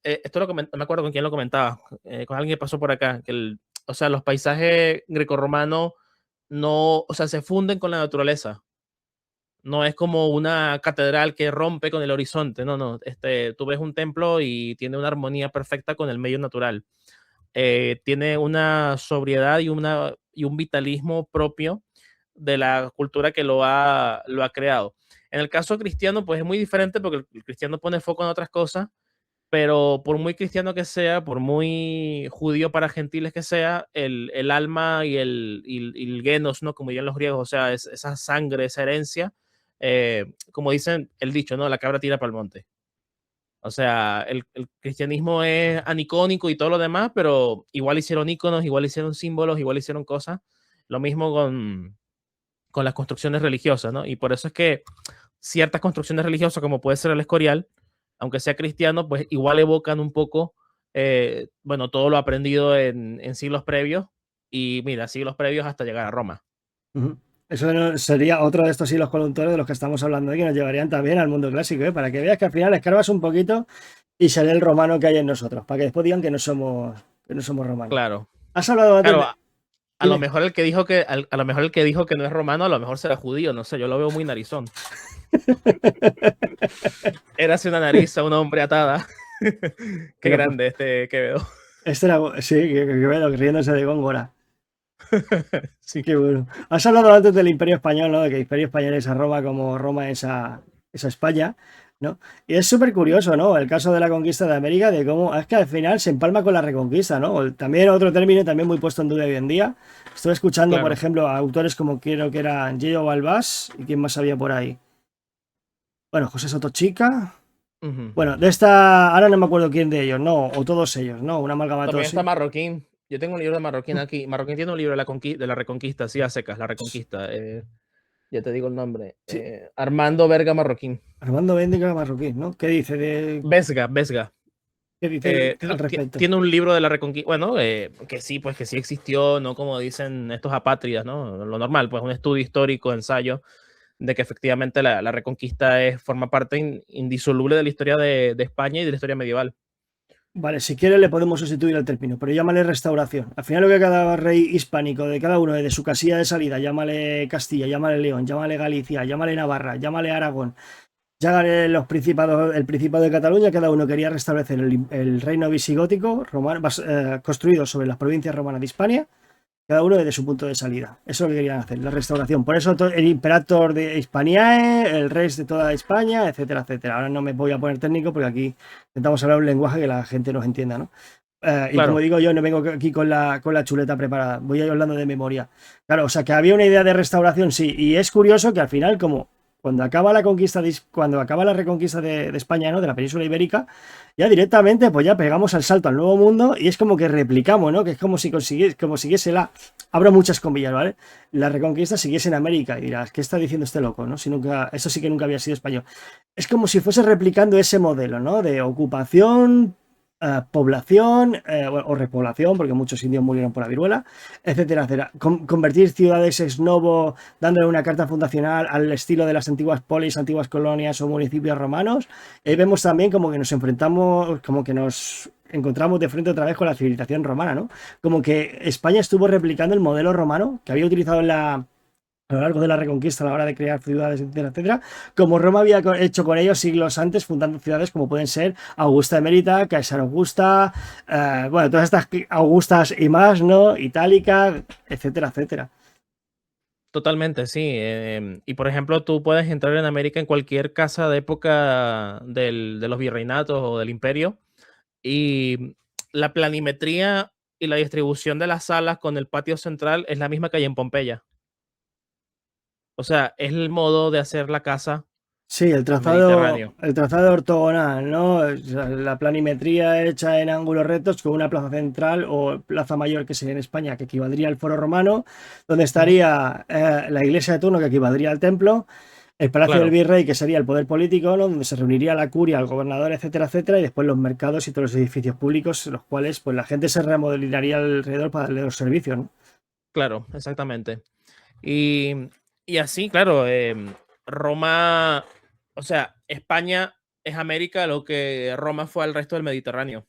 esto no me acuerdo con quién lo comentaba, con alguien que pasó por acá, que o sea, los paisajes grecorromanos no, o sea, se funden con la naturaleza. No es como una catedral que rompe con el horizonte, no, no. Tú ves un templo y tiene una armonía perfecta con el medio natural. Tiene una sobriedad y un vitalismo propio de la cultura que lo ha creado. En el caso cristiano, pues es muy diferente porque el cristiano pone foco en otras cosas, pero por muy cristiano que sea, por muy judío para gentiles que sea, el alma y el genos, ¿no? Como dirían los griegos, o sea, esa sangre, esa herencia, como dicen el dicho, ¿no? La cabra tira para el monte. O sea, el cristianismo es anicónico y todo lo demás, pero igual hicieron iconos, igual hicieron símbolos, igual hicieron cosas. Lo mismo con las construcciones religiosas, ¿no? Y por eso es que ciertas construcciones religiosas, como puede ser el Escorial, aunque sea cristiano, pues igual evocan un poco, bueno, todo lo aprendido en siglos previos y mira, siglos previos hasta llegar a Roma. Ujú. Eso sería otro de estos hilos conductores de los que estamos hablando hoy que nos llevarían también al mundo clásico, ¿eh? Para que veas que al final escarbas un poquito y sale el romano que hay en nosotros, para que después digan que no somos romanos. Claro, Has hablado antes claro, de... a lo Dime. mejor el que dijo a lo mejor el que dijo que no es romano, a lo mejor será judío, no sé, yo lo veo muy narizón. Era así una nariz a un hombre atada. Qué Pero pues, grande este Quevedo. este era... Sí, que veo, riéndose de Góngora. Sí, Qué bueno. Has hablado antes del Imperio Español, ¿no? De que el Imperio Español es a Roma como Roma es a España, ¿no? Y es súper curioso, ¿no? El caso de la conquista de América, de cómo es que al final se empalma con la reconquista, ¿no? También otro término también muy puesto en duda hoy en día. Estoy escuchando, por claro. ejemplo, a autores como creo que eran Gillo Balbás y quién más había por ahí. Bueno, José Sotochica. Ujú. Bueno, de esta, ahora no me acuerdo quién de ellos, no, o todos ellos, ¿no? Una amalgama de También todos, está sí. Marroquín. Yo tengo un libro de Marroquín aquí. Marroquín tiene un libro de la Reconquista, sí, a secas, la Reconquista. Ya te digo el nombre. Sí, Armando Verga Marroquín. Armando Béndiga Marroquín, ¿no? ¿Qué dice de Vesga, Vesga. qué dice al respecto? Tiene un libro de la Reconquista, bueno, que sí, pues que sí existió, no como dicen estos apátridas, ¿no? Lo normal, pues un estudio histórico, ensayo, de que efectivamente la Reconquista forma parte indisoluble de la historia de España y de la historia medieval. Vale, si quiere le podemos sustituir el término, pero llámale restauración. Al final lo que cada rey hispánico de cada uno de su casilla de salida, llámale Castilla, llámale León, llámale Galicia, llámale Navarra, llámale Aragón, llámale los principados, el Principado de Cataluña, cada uno quería restablecer el reino visigótico romano, construido sobre las provincias romanas de Hispania, cada uno desde su punto de salida. Eso es lo que querían hacer, la restauración. Por eso el imperator de Hispaniae, el rey de toda España, etcétera, etcétera. Ahora no me voy a poner técnico porque aquí intentamos hablar un lenguaje que la gente nos entienda, ¿no? Y como Claro, digo, yo no vengo aquí con la chuleta preparada, voy a ir hablando de memoria. Claro, o sea, que había una idea de restauración, sí, y es curioso que al final, como cuando acaba la conquista, cuando acaba la reconquista de España, ¿no? De la península ibérica, ya directamente, pues ya pegamos al salto al nuevo mundo y es como que replicamos, ¿no? Que es como si como siguiese abro muchas comillas, ¿vale? La reconquista siguiese en América y dirás, ¿qué está diciendo este loco, no? Si nunca, eso sí que nunca había sido español. Es como si fuese replicando ese modelo, ¿no? De ocupación, población o repoblación, porque muchos indios murieron por la viruela, etcétera, etcétera. Convertir ciudades ex novo, dándole una carta fundacional al estilo de las antiguas polis, antiguas colonias o municipios romanos. Vemos también como que nos enfrentamos, como que nos encontramos de frente otra vez con la civilización romana, ¿no? Como que España estuvo replicando el modelo romano que había utilizado a lo largo de la Reconquista a la hora de crear ciudades, etcétera, etcétera, como Roma había hecho con ellos siglos antes, fundando ciudades como pueden ser Augusta Emérita, Caesar Augusta, bueno, todas estas Augustas y más, ¿no? Itálica, etcétera, etcétera. totalmente, sí. Y por ejemplo, tú puedes entrar en América en cualquier casa de época de los virreinatos o del imperio y la planimetría y la distribución de las salas con el patio central es la misma que hay en Pompeya. O sea, es el modo de hacer la casa Sí, mediterráneo. el trazado ortogonal, ¿no? O sea, la planimetría hecha en ángulos rectos con una plaza central o plaza mayor que sería en España, que equivaldría al foro romano, donde Ujú. estaría la iglesia de turno, que equivaldría al templo, el Palacio del Claro, Virrey, que sería el poder político, ¿no? Donde se reuniría la curia, el gobernador, etcétera, etcétera, y después los mercados y todos los edificios públicos, los cuales pues la gente se remodelaría alrededor para darle los servicios, ¿no? claro, exactamente. Y, y así, claro, Roma, o sea, España es América lo que Roma fue al resto del Mediterráneo.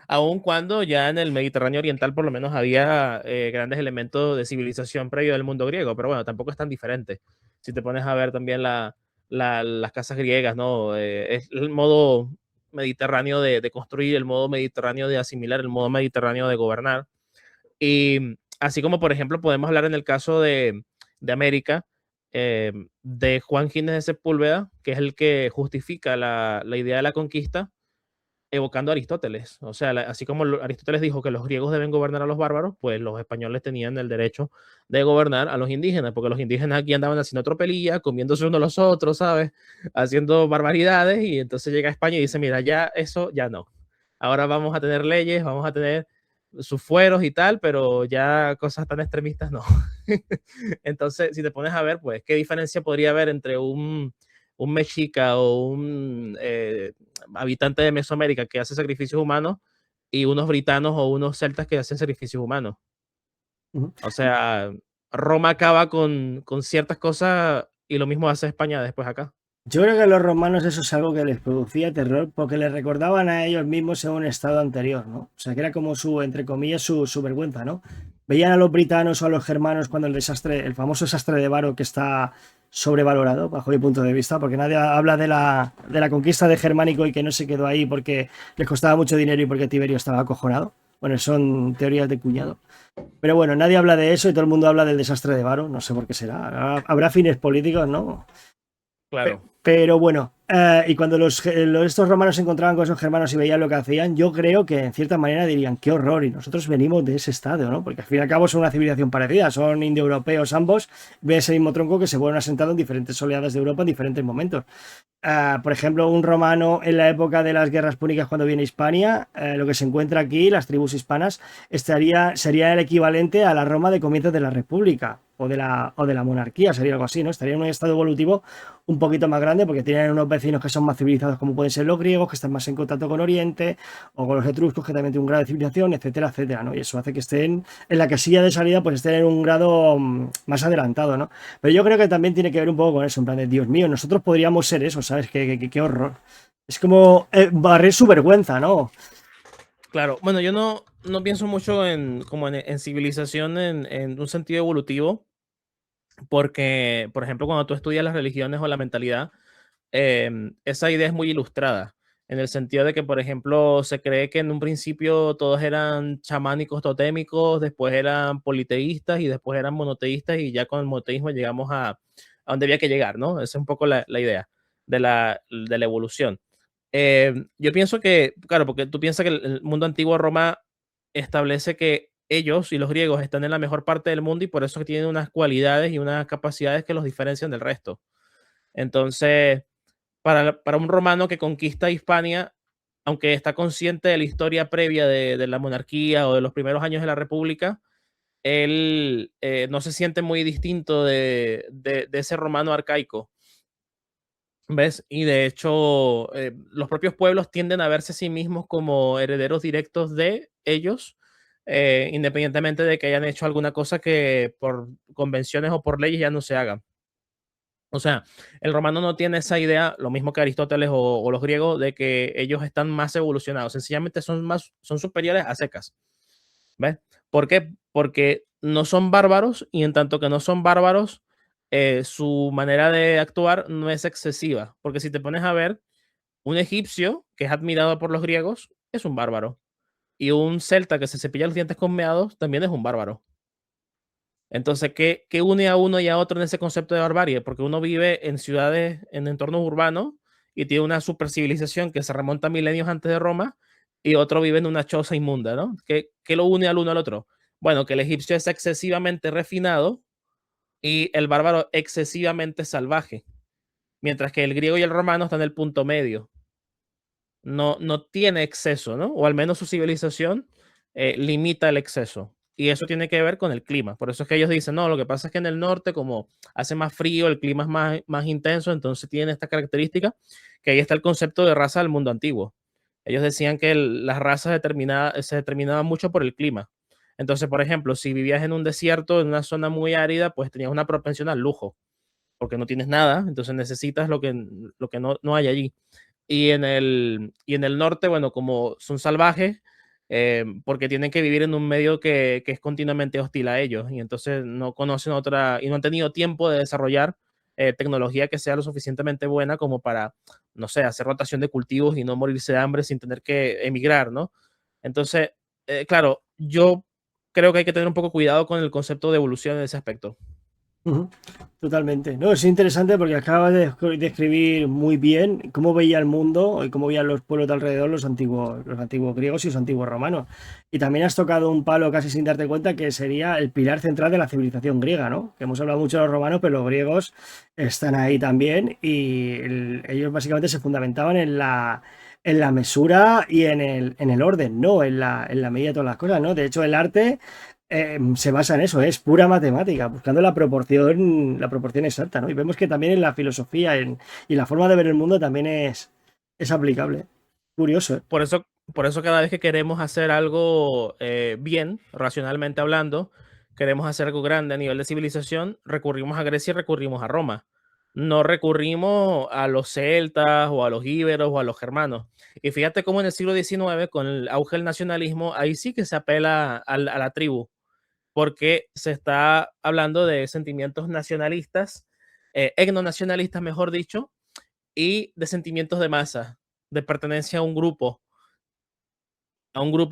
Aun cuando ya en el Mediterráneo oriental por lo menos había grandes elementos de civilización previo del mundo griego, pero bueno, tampoco es tan diferente. Si te pones a ver también las casas griegas, ¿no? Es el modo mediterráneo de construir, el modo mediterráneo de asimilar, el modo mediterráneo de gobernar. Y así como, por ejemplo, podemos hablar en el caso de América, de Juan Gines de Sepúlveda, que es el que justifica la idea de la conquista, evocando a Aristóteles. O sea, así como Aristóteles dijo que los griegos deben gobernar a los bárbaros, pues los españoles tenían el derecho de gobernar a los indígenas, porque los indígenas aquí andaban haciendo tropelía, comiéndose unos a los otros, ¿sabes? Haciendo barbaridades, y entonces llega a España y dice, mira, ya eso ya no. Ahora vamos a tener leyes, vamos a tener sus fueros y tal, pero ya cosas tan extremistas no. Entonces, si te pones a ver, pues, ¿qué diferencia podría haber entre un mexica o un habitante de Mesoamérica que hace sacrificios humanos y unos britanos o unos celtas que hacen sacrificios humanos? Ujú. O sea, Roma acaba con ciertas cosas y lo mismo hace España después acá. Yo creo que a los romanos eso es algo que les producía terror porque les recordaban a ellos mismos en un estado anterior, ¿no? O sea, que era como su, entre comillas, su vergüenza, ¿no? Veían a los britanos o a los germanos cuando el desastre, el famoso desastre de Varo, que está sobrevalorado bajo mi punto de vista, porque nadie habla de la conquista de Germánico y que no se quedó ahí porque les costaba mucho dinero y porque Tiberio estaba acojonado. Bueno, son teorías de cuñado. Pero bueno, nadie habla de eso y todo el mundo habla del desastre de Varo, no sé por qué será. Habrá fines políticos, ¿no? Claro, Pero bueno, y cuando estos romanos se encontraban con esos germanos y veían lo que hacían, yo creo que en cierta manera dirían, qué horror, y nosotros venimos de ese estado, ¿no? Porque al fin y al cabo son una civilización parecida, son indoeuropeos ambos, ven ese mismo tronco que se fueron asentando en diferentes oleadas de Europa en diferentes momentos. Por ejemplo, un romano en la época de las guerras púnicas cuando viene a Hispania, lo que se encuentra aquí, las tribus hispanas, sería el equivalente a la Roma de comienzos de la República o de la monarquía, sería algo así, ¿no? Estaría en un estado evolutivo un poquito más grande porque tienen unos vecinos que son más civilizados como pueden ser los griegos, que están más en contacto con Oriente, o con los etruscos que también tienen un grado de civilización, etcétera, etcétera, ¿no? Y eso hace que estén en la casilla de salida, pues estén en un grado más adelantado, ¿no? Pero yo creo que también tiene que ver un poco con eso, en plan de, Dios mío, nosotros podríamos ser eso, ¿sabes? Qué horror. Es como barrer su vergüenza, ¿no? claro. Bueno, yo no pienso mucho en civilización en un sentido evolutivo, porque, por ejemplo, cuando tú estudias las religiones o la mentalidad, esa idea es muy ilustrada. en el sentido de que, por ejemplo, se cree que en un principio todos eran chamánicos totémicos, después eran politeístas y después eran monoteístas, y ya con el monoteísmo llegamos a donde había que llegar, ¿no? Esa es un poco la idea de la evolución. Yo pienso que, claro, porque tú piensas que el mundo antiguo de Roma establece que ellos y los griegos están en la mejor parte del mundo y por eso tienen unas cualidades y unas capacidades que los diferencian del resto. Entonces, para un romano que conquista Hispania, aunque está consciente de la historia previa de la monarquía o de los primeros años de la república, él no se siente muy distinto de ese romano arcaico. ¿Ves? Y de hecho, los propios pueblos tienden a verse a sí mismos como herederos directos de ellos, independientemente de que hayan hecho alguna cosa que por convenciones o por leyes ya no se haga. O sea, el romano no tiene esa idea, lo mismo que Aristóteles o los griegos, de que ellos están más evolucionados. Sencillamente son superiores a secas. ¿Ves? ¿Por qué? Porque no son bárbaros y en tanto que no son bárbaros, su manera de actuar no es excesiva. Porque si te pones a ver, un egipcio que es admirado por los griegos es un bárbaro. Y un celta que se cepilla los dientes con meados también es un bárbaro. Entonces, ¿qué une a uno y a otro en ese concepto de barbarie? Porque uno vive en ciudades, en entornos urbanos y tiene una supercivilización que se remonta milenios antes de Roma, y otro vive en una choza inmunda, ¿no? ¿Qué lo une al uno al otro? Bueno, que el egipcio es excesivamente refinado y el bárbaro excesivamente salvaje, mientras que el griego y el romano están en el punto medio. No tiene exceso, ¿no? O al menos su civilización limita el exceso. Y eso tiene que ver con el clima. Por eso es que ellos dicen, no, lo que pasa es que en el norte, como hace más frío, el clima es más intenso, entonces tiene esta característica, que ahí está el concepto de raza del mundo antiguo. Ellos decían que las razas se determinaban mucho por el clima. Entonces, por ejemplo, si vivías en un desierto, en una zona muy árida, pues tenías una propensión al lujo, porque no tienes nada, entonces necesitas lo que no hay allí. Y en el norte, bueno, como son salvajes, porque tienen que vivir en un medio que es continuamente hostil a ellos, y entonces no conocen otra, y no han tenido tiempo de desarrollar tecnología que sea lo suficientemente buena como para, no sé, hacer rotación de cultivos y no morirse de hambre sin tener que emigrar, ¿no? Entonces, claro, yo creo que hay que tener un poco cuidado con el concepto de evolución en ese aspecto. Ujú. Totalmente. No, es interesante porque acabas de describir muy bien cómo veía el mundo y cómo veían los pueblos de alrededor los antiguos griegos y los antiguos romanos. Y también has tocado un palo casi sin darte cuenta que sería el pilar central de la civilización griega, ¿no? Que hemos hablado mucho de los romanos, pero los griegos están ahí también y ellos básicamente se fundamentaban en la mesura y en el orden, ¿no? En la medida de todas las cosas, ¿no? De hecho, el arte se basa en eso, es pura matemática, buscando la proporción exacta, ¿no? Y vemos que también en la filosofía y la forma de ver el mundo también es aplicable. Curioso, ¿eh? Por eso cada vez que queremos hacer algo bien, racionalmente hablando, queremos hacer algo grande a nivel de civilización, recurrimos a Grecia y recurrimos a Roma. No recurrimos a los celtas o a los íberos o a los germanos. Y fíjate cómo en el siglo XIX, con el auge del nacionalismo, ahí sí que se apela a la tribu, porque se está hablando de sentimientos nacionalistas, etnonacionalistas, mejor dicho, y de sentimientos de masa, de pertenencia a un grupo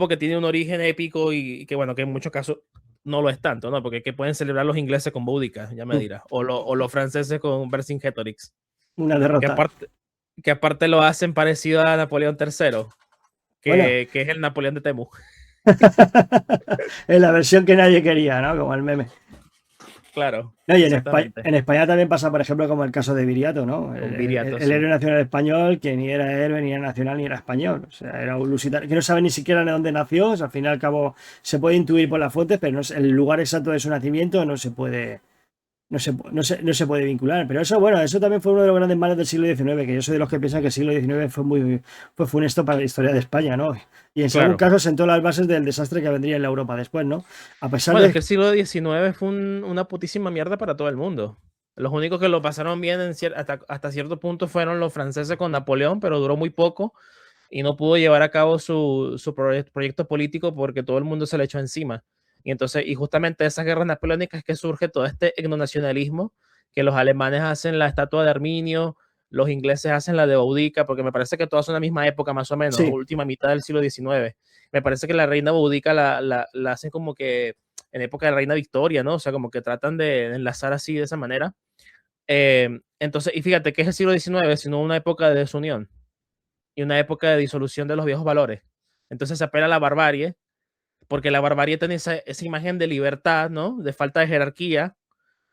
que tiene un origen épico y que, bueno, que en muchos casos no lo es tanto, ¿no? Porque que pueden celebrar los ingleses con Boudica, ya me dirás, o los franceses con Vercingétorix, Una que derrota. aparte, que aparte lo hacen parecido a Napoleón III, Bueno, que es el Napoleón de Temu. en la versión que nadie quería, ¿no? Como el meme. Claro, No, y en España, exactamente. en España también pasa, por ejemplo, como el caso de Viriato, ¿no? El, Con el- Viriato, el sí. héroe nacional español, que ni era héroe, ni era nacional, ni era español. O sea, era un lusitano, que no sabe ni siquiera de dónde nació. O sea, al fin y al cabo se puede intuir por las fuentes, pero el lugar exacto de su nacimiento no se puede vincular. Pero eso, bueno, eso también fue uno de los grandes males del siglo XIX, que yo soy de los que piensan que el siglo XIX fue funesto para la historia de España, ¿no? Y en algún Claro. caso sentó las bases del desastre que vendría en la Europa después, ¿no? A pesar Bueno, es de. que el siglo XIX fue una putísima mierda para todo el mundo. Los únicos que lo pasaron bien hasta cierto punto fueron los franceses con Napoleón, pero duró muy poco y no pudo llevar a cabo su proyecto político porque todo el mundo se le echó encima. Y justamente de esas guerras napoleónicas es que surge todo este etnonacionalismo, que los alemanes hacen la estatua de Arminio, los ingleses hacen la de Boudica, porque me parece que todas son la misma época más o menos, Sí. última mitad del siglo XIX. Me parece que la reina Boudica la hacen como que en época de la reina Victoria, ¿no? O sea, como que tratan de enlazar así de esa manera. Entonces, y fíjate que es el siglo XIX, sino una época de desunión y una época de disolución de los viejos valores. Entonces se apela a la barbarie, porque la barbarie tiene esa imagen de libertad, ¿no? De falta de jerarquía.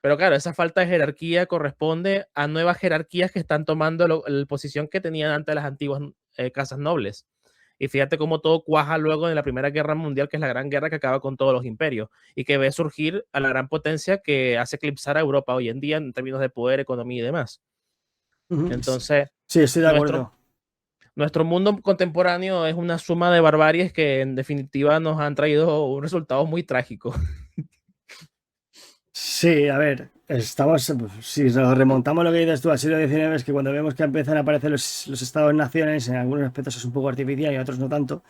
Pero claro, esa falta de jerarquía corresponde a nuevas jerarquías que están tomando la posición que tenían antes las antiguas casas nobles. Y fíjate cómo todo cuaja luego en la Primera Guerra Mundial, que es la gran guerra que acaba con todos los imperios y que ve surgir a la gran potencia que hace eclipsar a Europa hoy en día en términos de poder, economía y demás. Entonces, Sí, estoy de acuerdo. nuestro mundo contemporáneo es una suma de barbaries que en definitiva nos han traído un resultado muy trágico. Sí, a ver, estamos, si nos remontamos a lo que dices tú al siglo XIX, es que cuando vemos que empiezan a aparecer los estados-naciones, en algunos aspectos es un poco artificial y en otros no tanto,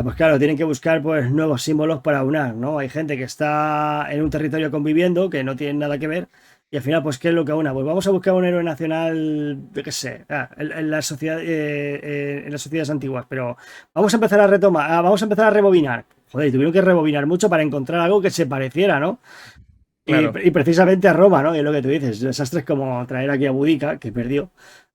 pues claro, tienen que buscar pues nuevos símbolos para unar, ¿no? Hay gente que está en un territorio conviviendo, que no tienen nada que ver, y al final, pues, ¿qué es lo que una? Pues vamos a buscar un héroe nacional, yo qué sé, en la sociedad, en las sociedades antiguas, pero vamos a empezar a retomar, vamos a empezar a rebobinar. Joder, tuvieron que rebobinar mucho para encontrar algo que se pareciera, ¿no? Claro. Y precisamente a Roma, ¿no? Y es lo que tú dices, desastres como traer aquí a Boudica, que perdió,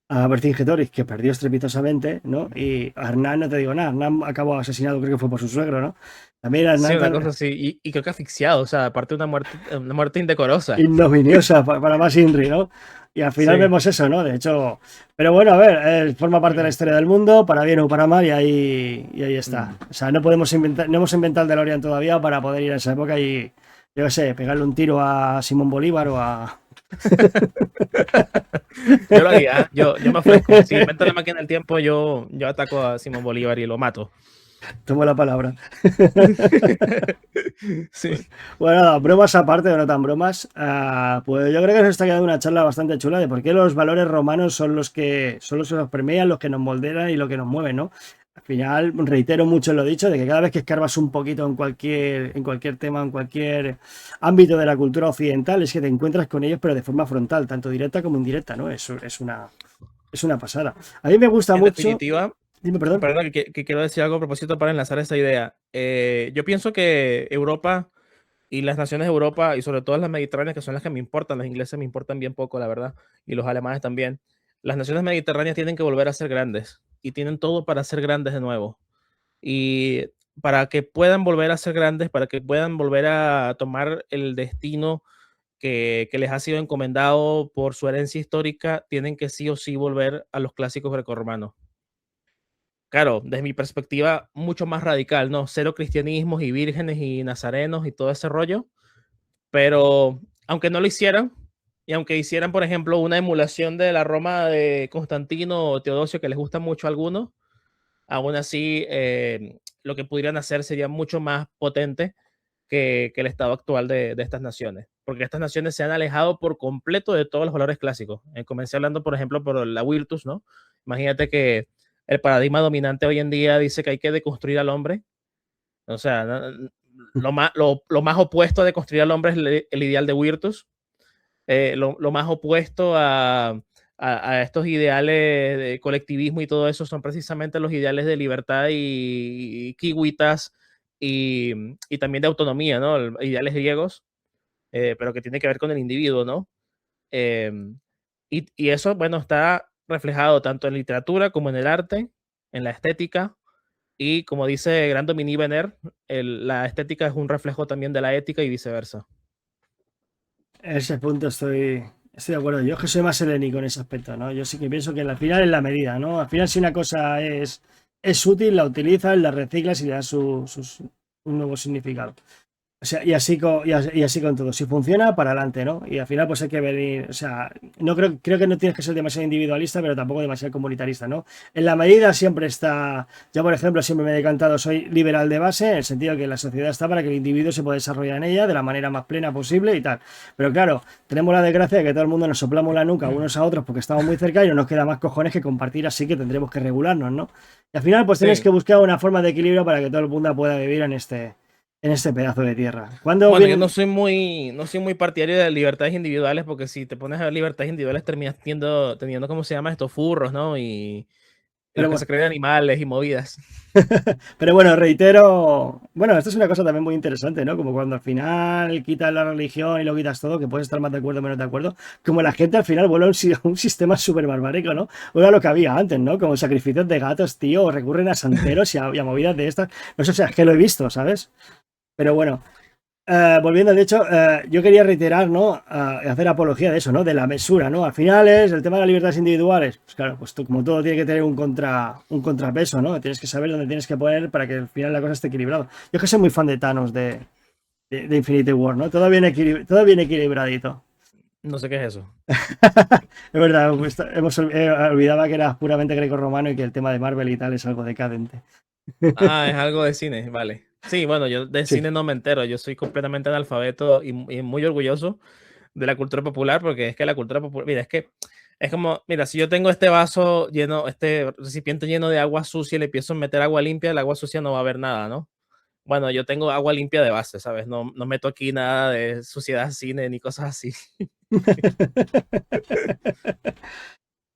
a Vercingetorix, que perdió estrepitosamente, ¿no? Y a Hernán, no te digo nada, Hernán acabó asesinado, creo que fue por su suegro, ¿no? También a Sí, Hernán una cosa así. Y creo que asfixiado, o sea, aparte de una muerte indecorosa. ignominiosa para más Inri, ¿no? Y al final Sí. vemos eso, ¿no? De hecho, pero bueno, a ver, forma parte de la historia del mundo, para bien o para mal, y ahí está. O sea, no podemos inventar, no hemos inventado el DeLorean todavía para poder ir a esa época y, yo qué sé, pegarle un tiro a Simón Bolívar o a... Yo lo haría, yo me ofrezco. Si invento la máquina del tiempo, yo ataco a Simón Bolívar y lo mato. Tomo la palabra. Sí. Bueno, bromas aparte o no tan bromas, pues yo creo que nos está quedando una charla bastante chula de por qué los valores romanos son los que nos permean, los que nos moldean y lo que nos mueven, ¿no? Al final, reitero mucho lo dicho, de que cada vez que escarbas un poquito en cualquier tema, en cualquier ámbito de la cultura occidental, es que te encuentras con ellos, pero de forma frontal, tanto directa como indirecta, ¿no? Eso es una pasada. A mí me gusta En mucho... definitiva, Dime, perdón. perdón, que quiero decir algo a propósito para enlazar esa idea. Yo pienso que Europa y las naciones de Europa, y sobre todo las mediterráneas, que son las que me importan, los ingleses me importan bien poco, la verdad, y los alemanes también. Las naciones mediterráneas tienen que volver a ser grandes y tienen todo para ser grandes de nuevo. Y para que puedan volver a ser grandes, para que puedan volver a tomar el destino que les ha sido encomendado por su herencia histórica, tienen que sí o sí volver a los clásicos grecorromanos. Claro, desde mi perspectiva, mucho más radical, ¿no? Cero cristianismos y vírgenes y nazarenos y todo ese rollo, pero aunque no lo hicieran, y aunque hicieran, por ejemplo, una emulación de la Roma de Constantino o Teodosio, que les gusta mucho a algunos, aún así lo que pudieran hacer sería mucho más potente que el estado actual de estas naciones, porque estas naciones se han alejado por completo de todos los valores clásicos. Comencé hablando, por ejemplo, por la Virtus, ¿no? Imagínate que el paradigma dominante hoy en día dice que hay que deconstruir al hombre. O sea, lo más opuesto a deconstruir al hombre es el ideal de Virtus. Lo más opuesto a estos ideales de colectivismo y todo eso son precisamente los ideales de libertad y kiwitas y también de autonomía, ¿no? Ideales griegos, pero que tiene que ver con el individuo, ¿no? Eh, y eso, bueno, está reflejado tanto en literatura como en el arte, en la estética, y como dice Gran Dominique Venner, la estética es un reflejo también de la ética y viceversa. En ese punto estoy de acuerdo. Yo es que soy más helénico en ese aspecto, ¿no? Yo sí que pienso que al final es la medida, ¿no? Al final si una cosa es útil, la utilizas, la reciclas y le das un nuevo significado. O sea, y así con todo. Si funciona, para adelante, ¿no? Y al final, pues hay que venir. O sea, no creo que no tienes que ser demasiado individualista, pero tampoco demasiado comunitarista, ¿no? En la medida siempre está. Yo, por ejemplo, siempre me he decantado, soy liberal de base, en el sentido de que la sociedad está para que el individuo se pueda desarrollar en ella de la manera más plena posible y tal. Pero claro, tenemos la desgracia de que todo el mundo nos soplamos la nuca unos a otros porque estamos muy cerca y no nos queda más cojones que compartir, así que tendremos que regularnos, ¿no? Y al final, pues tienes Sí, que buscar una forma de equilibrio para que todo el mundo pueda vivir en este pedazo de tierra. ¿Cuándo Bueno, yo no vienen? soy muy, no soy muy partidario de libertades individuales, porque si te pones a ver libertades individuales terminas teniendo, ¿cómo se llama? Estos furros, ¿no? Y Pero los que bueno, se creen animales y movidas. pero bueno, reitero, bueno, esto es una cosa también muy interesante, ¿no? Como cuando al final quitas la religión y lo quitas todo, que puedes estar más de acuerdo o menos de acuerdo, como la gente al final vuelve a un sistema súper barbárico, ¿no? O era lo que había antes, ¿no? Como sacrificios de gatos, tío, o recurren a santeros y a movidas de estas. No sé, o sea, es que lo he visto, ¿sabes? Pero bueno, volviendo, de hecho, yo quería reiterar, ¿no? Hacer apología de eso, ¿no? De la mesura, ¿no? Al final es el tema de las libertades individuales. Pues claro, pues como todo tiene que tener un contrapeso, ¿no? Tienes que saber dónde tienes que poner para que al final la cosa esté equilibrada. Yo es que soy muy fan de Thanos de Infinity War, ¿no? Todo bien equilibradito. No sé qué es eso. Es verdad, pues, olvidaba que era puramente greco-romano y que el tema de Marvel y tal es algo decadente. Ah, es algo de cine, vale. Sí, bueno, yo de Sí. cine no me entero, yo soy completamente analfabeto y muy orgulloso de la cultura popular, porque es que la cultura popular, mira, es que es como, mira, si yo tengo este vaso lleno, este recipiente lleno de agua sucia y le empiezo a meter agua limpia, el agua sucia no va a haber nada, ¿no? Bueno, yo tengo agua limpia de base, ¿sabes? No, no meto aquí nada de suciedad, cine ni cosas así.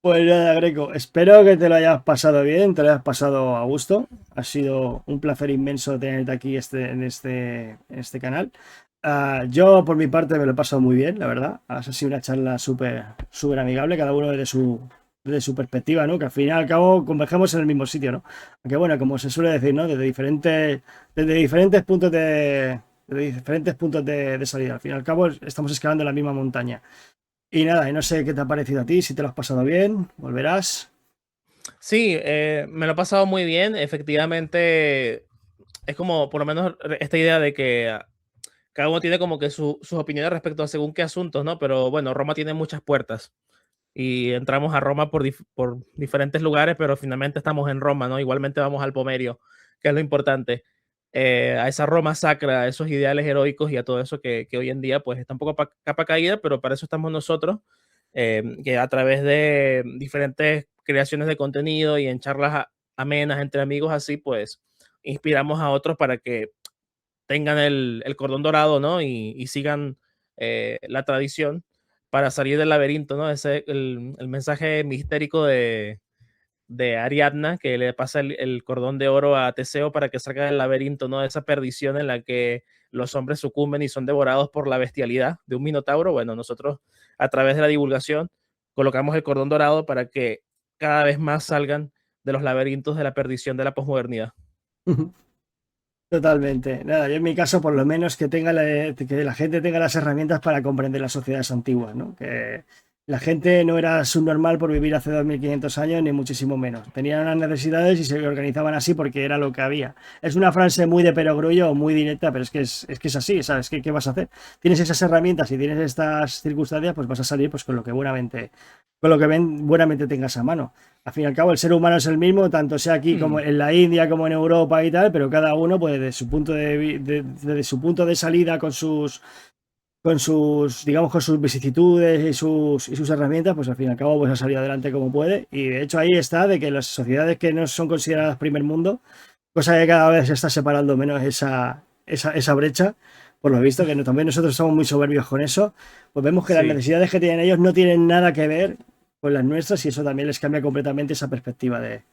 Pues nada, Greco, espero que te lo hayas pasado bien, te lo hayas pasado a gusto. Ha sido un placer inmenso tenerte aquí en este canal. Yo, por mi parte, me lo he pasado muy bien, la verdad. Ha sido una charla súper súper amigable, cada uno desde su perspectiva, ¿no? Que al fin y al cabo convergemos en el mismo sitio, ¿no? Aunque bueno, como se suele decir, ¿no? Desde diferentes puntos de salida. Al fin y al cabo, estamos escalando la misma montaña. Y nada, y no sé qué te ha parecido a ti, si te lo has pasado bien, volverás. Sí, me lo he pasado muy bien. Efectivamente, es como por lo menos esta idea de que cada uno tiene como que sus opiniones respecto a según qué asuntos, ¿no? Pero bueno, Roma tiene muchas puertas y entramos a Roma por diferentes lugares, pero finalmente estamos en Roma, ¿no? Igualmente vamos al Pomerio, que es lo importante. A esa Roma sacra, a esos ideales heroicos y a todo eso que hoy en día pues está un poco capa caída, pero para eso estamos nosotros, que a través de diferentes creaciones de contenido y en charlas amenas entre amigos así, pues inspiramos a otros para que tengan el cordón dorado, ¿no? Y sigan la tradición para salir del laberinto, ¿no? Ese el mensaje mistérico de Ariadna, que le pasa el cordón de oro a Teseo para que salga del laberinto, ¿no? Esa perdición en la que los hombres sucumben y son devorados por la bestialidad de un minotauro. Bueno, nosotros a través de la divulgación colocamos el cordón dorado para que cada vez más salgan de los laberintos de la perdición de la posmodernidad. Totalmente. Nada, yo en mi caso, por lo menos que la gente tenga las herramientas para comprender las sociedades antiguas, ¿no? Que la gente no era subnormal por vivir hace 2500 años, ni muchísimo menos. Tenían unas necesidades y se organizaban así porque era lo que había. Es una frase muy de perogrullo, muy directa, pero es que es así, ¿sabes? ¿Qué vas a hacer? Tienes esas herramientas y tienes estas circunstancias, pues vas a salir pues con lo que buenamente tengas a mano. Al fin y al cabo, el ser humano es el mismo, tanto sea aquí como Hmm. en la India, como en Europa y tal, pero cada uno, pues, desde su punto de salida, digamos, con sus vicisitudes y sus herramientas, pues al fin y al cabo, pues ha salido adelante como puede. Y de hecho ahí está, de que las sociedades que no son consideradas primer mundo, cosa que cada vez se está separando menos esa brecha, por lo visto, que también nosotros somos muy soberbios con eso, pues vemos que las Sí, necesidades que tienen ellos no tienen nada que ver con las nuestras y eso también les cambia completamente esa perspectiva de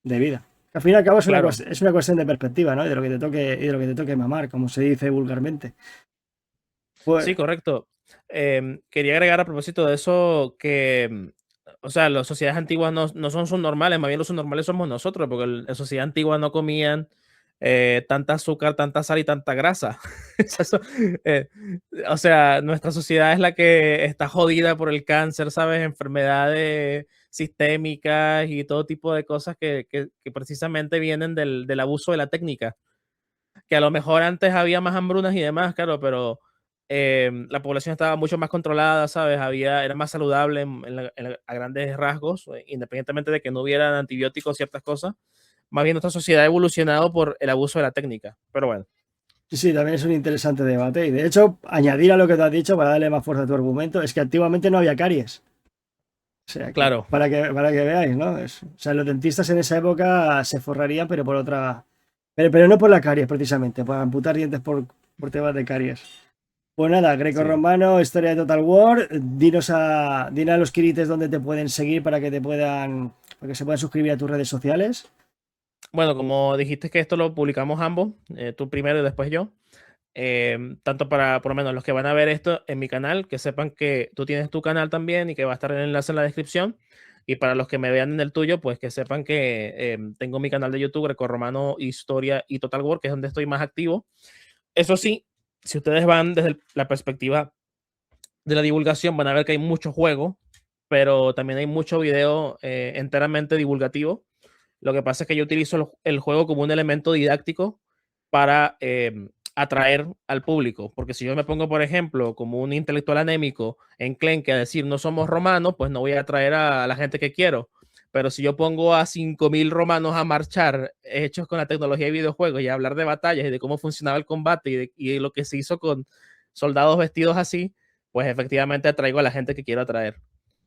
vida. Que al fin y al cabo es una, claro. cuest- es una cuestión de perspectiva, ¿no? Y de lo que te toque mamar, como se dice vulgarmente. Pues, Sí, correcto. Quería agregar a propósito de eso que, o sea, las sociedades antiguas no son subnormales, más bien los subnormales somos nosotros, porque en sociedad antigua no comían tanta azúcar, tanta sal y tanta grasa. Eso, eh, o sea, nuestra sociedad es la que está jodida por el cáncer, ¿sabes? Enfermedades sistémicas y todo tipo de cosas que precisamente vienen del abuso de la técnica, que a lo mejor antes había más hambrunas y demás, claro, pero la población estaba mucho más controlada, ¿sabes? Era más saludable a grandes rasgos, independientemente de que no hubieran antibióticos, ciertas cosas. Más bien nuestra sociedad ha evolucionado por el abuso de la técnica. Pero bueno, sí, sí, también es un interesante debate. Y de hecho, añadir a lo que te has dicho para darle más fuerza a tu argumento, es que antiguamente no había caries. O sea, que claro, para que veáis, ¿no? O sea, los dentistas en esa época se forrarían, pero por otra. Pero no por la caries, precisamente, para amputar dientes por temas de caries. Pues nada, greco-romano, historia de Total War. Dinos a los quirites dónde te pueden seguir para que para que se puedan suscribir a tus redes sociales. Bueno, como dijiste que esto lo publicamos ambos, tú primero y después yo. Tanto para, por lo menos, los que van a ver esto en mi canal, que sepan que tú tienes tu canal también y que va a estar el enlace en la descripción. Y para los que me vean en el tuyo, pues que sepan que tengo mi canal de YouTube, Grecorromano, Historia y Total War, que es donde estoy más activo. Eso sí, si ustedes van desde la perspectiva de la divulgación, van a ver que hay mucho juego, pero también hay mucho video enteramente divulgativo. Lo que pasa es que yo utilizo el juego como un elemento didáctico para atraer al público. Porque si yo me pongo, por ejemplo, como un intelectual anémico enclenque a decir no somos romanos, pues no voy a atraer a la gente que quiero. Pero si yo pongo a 5.000 romanos a marchar hechos con la tecnología de videojuegos y a hablar de batallas y de cómo funcionaba el combate y de lo que se hizo con soldados vestidos así, pues efectivamente atraigo a la gente que quiero atraer.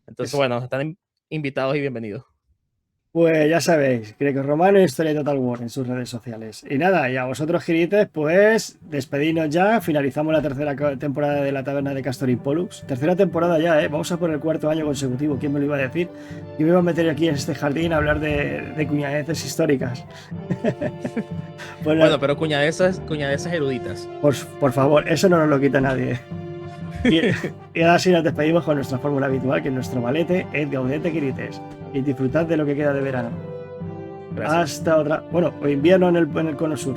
Entonces, bueno, están invitados y bienvenidos. Pues ya sabéis, greco-romano, historia de Total War en sus redes sociales. Y nada, y a vosotros, girites, pues despedidnos ya. Finalizamos la tercera temporada de la Taberna de Castor y Pollux. Tercera temporada ya, ¿eh? Vamos a por el 4.º año consecutivo. ¿Quién me lo iba a decir? Yo me iba a meter aquí en este jardín a hablar de cuñadeces históricas. Bueno, pero cuñadesas eruditas. Por favor, eso no nos lo quita nadie. Y ahora sí nos despedimos con nuestra fórmula habitual, que es nuestro valete, et gaudete quirites. Y disfrutad de lo que queda de verano. Gracias. Hasta otra. Bueno, o invierno en el cono sur.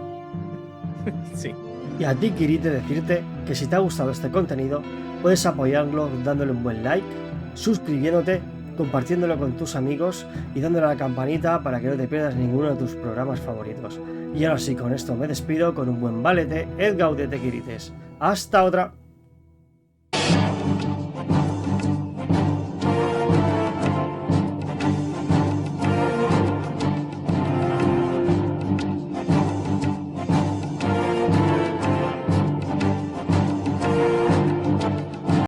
Sí. Y a ti, Kirite, decirte que si te ha gustado este contenido, puedes apoyarlo dándole un buen like, suscribiéndote, compartiéndolo con tus amigos y dándole a la campanita para que no te pierdas ninguno de tus programas favoritos. Y ahora sí, con esto me despido con un buen valete, et gaudete quirites. Hasta otra.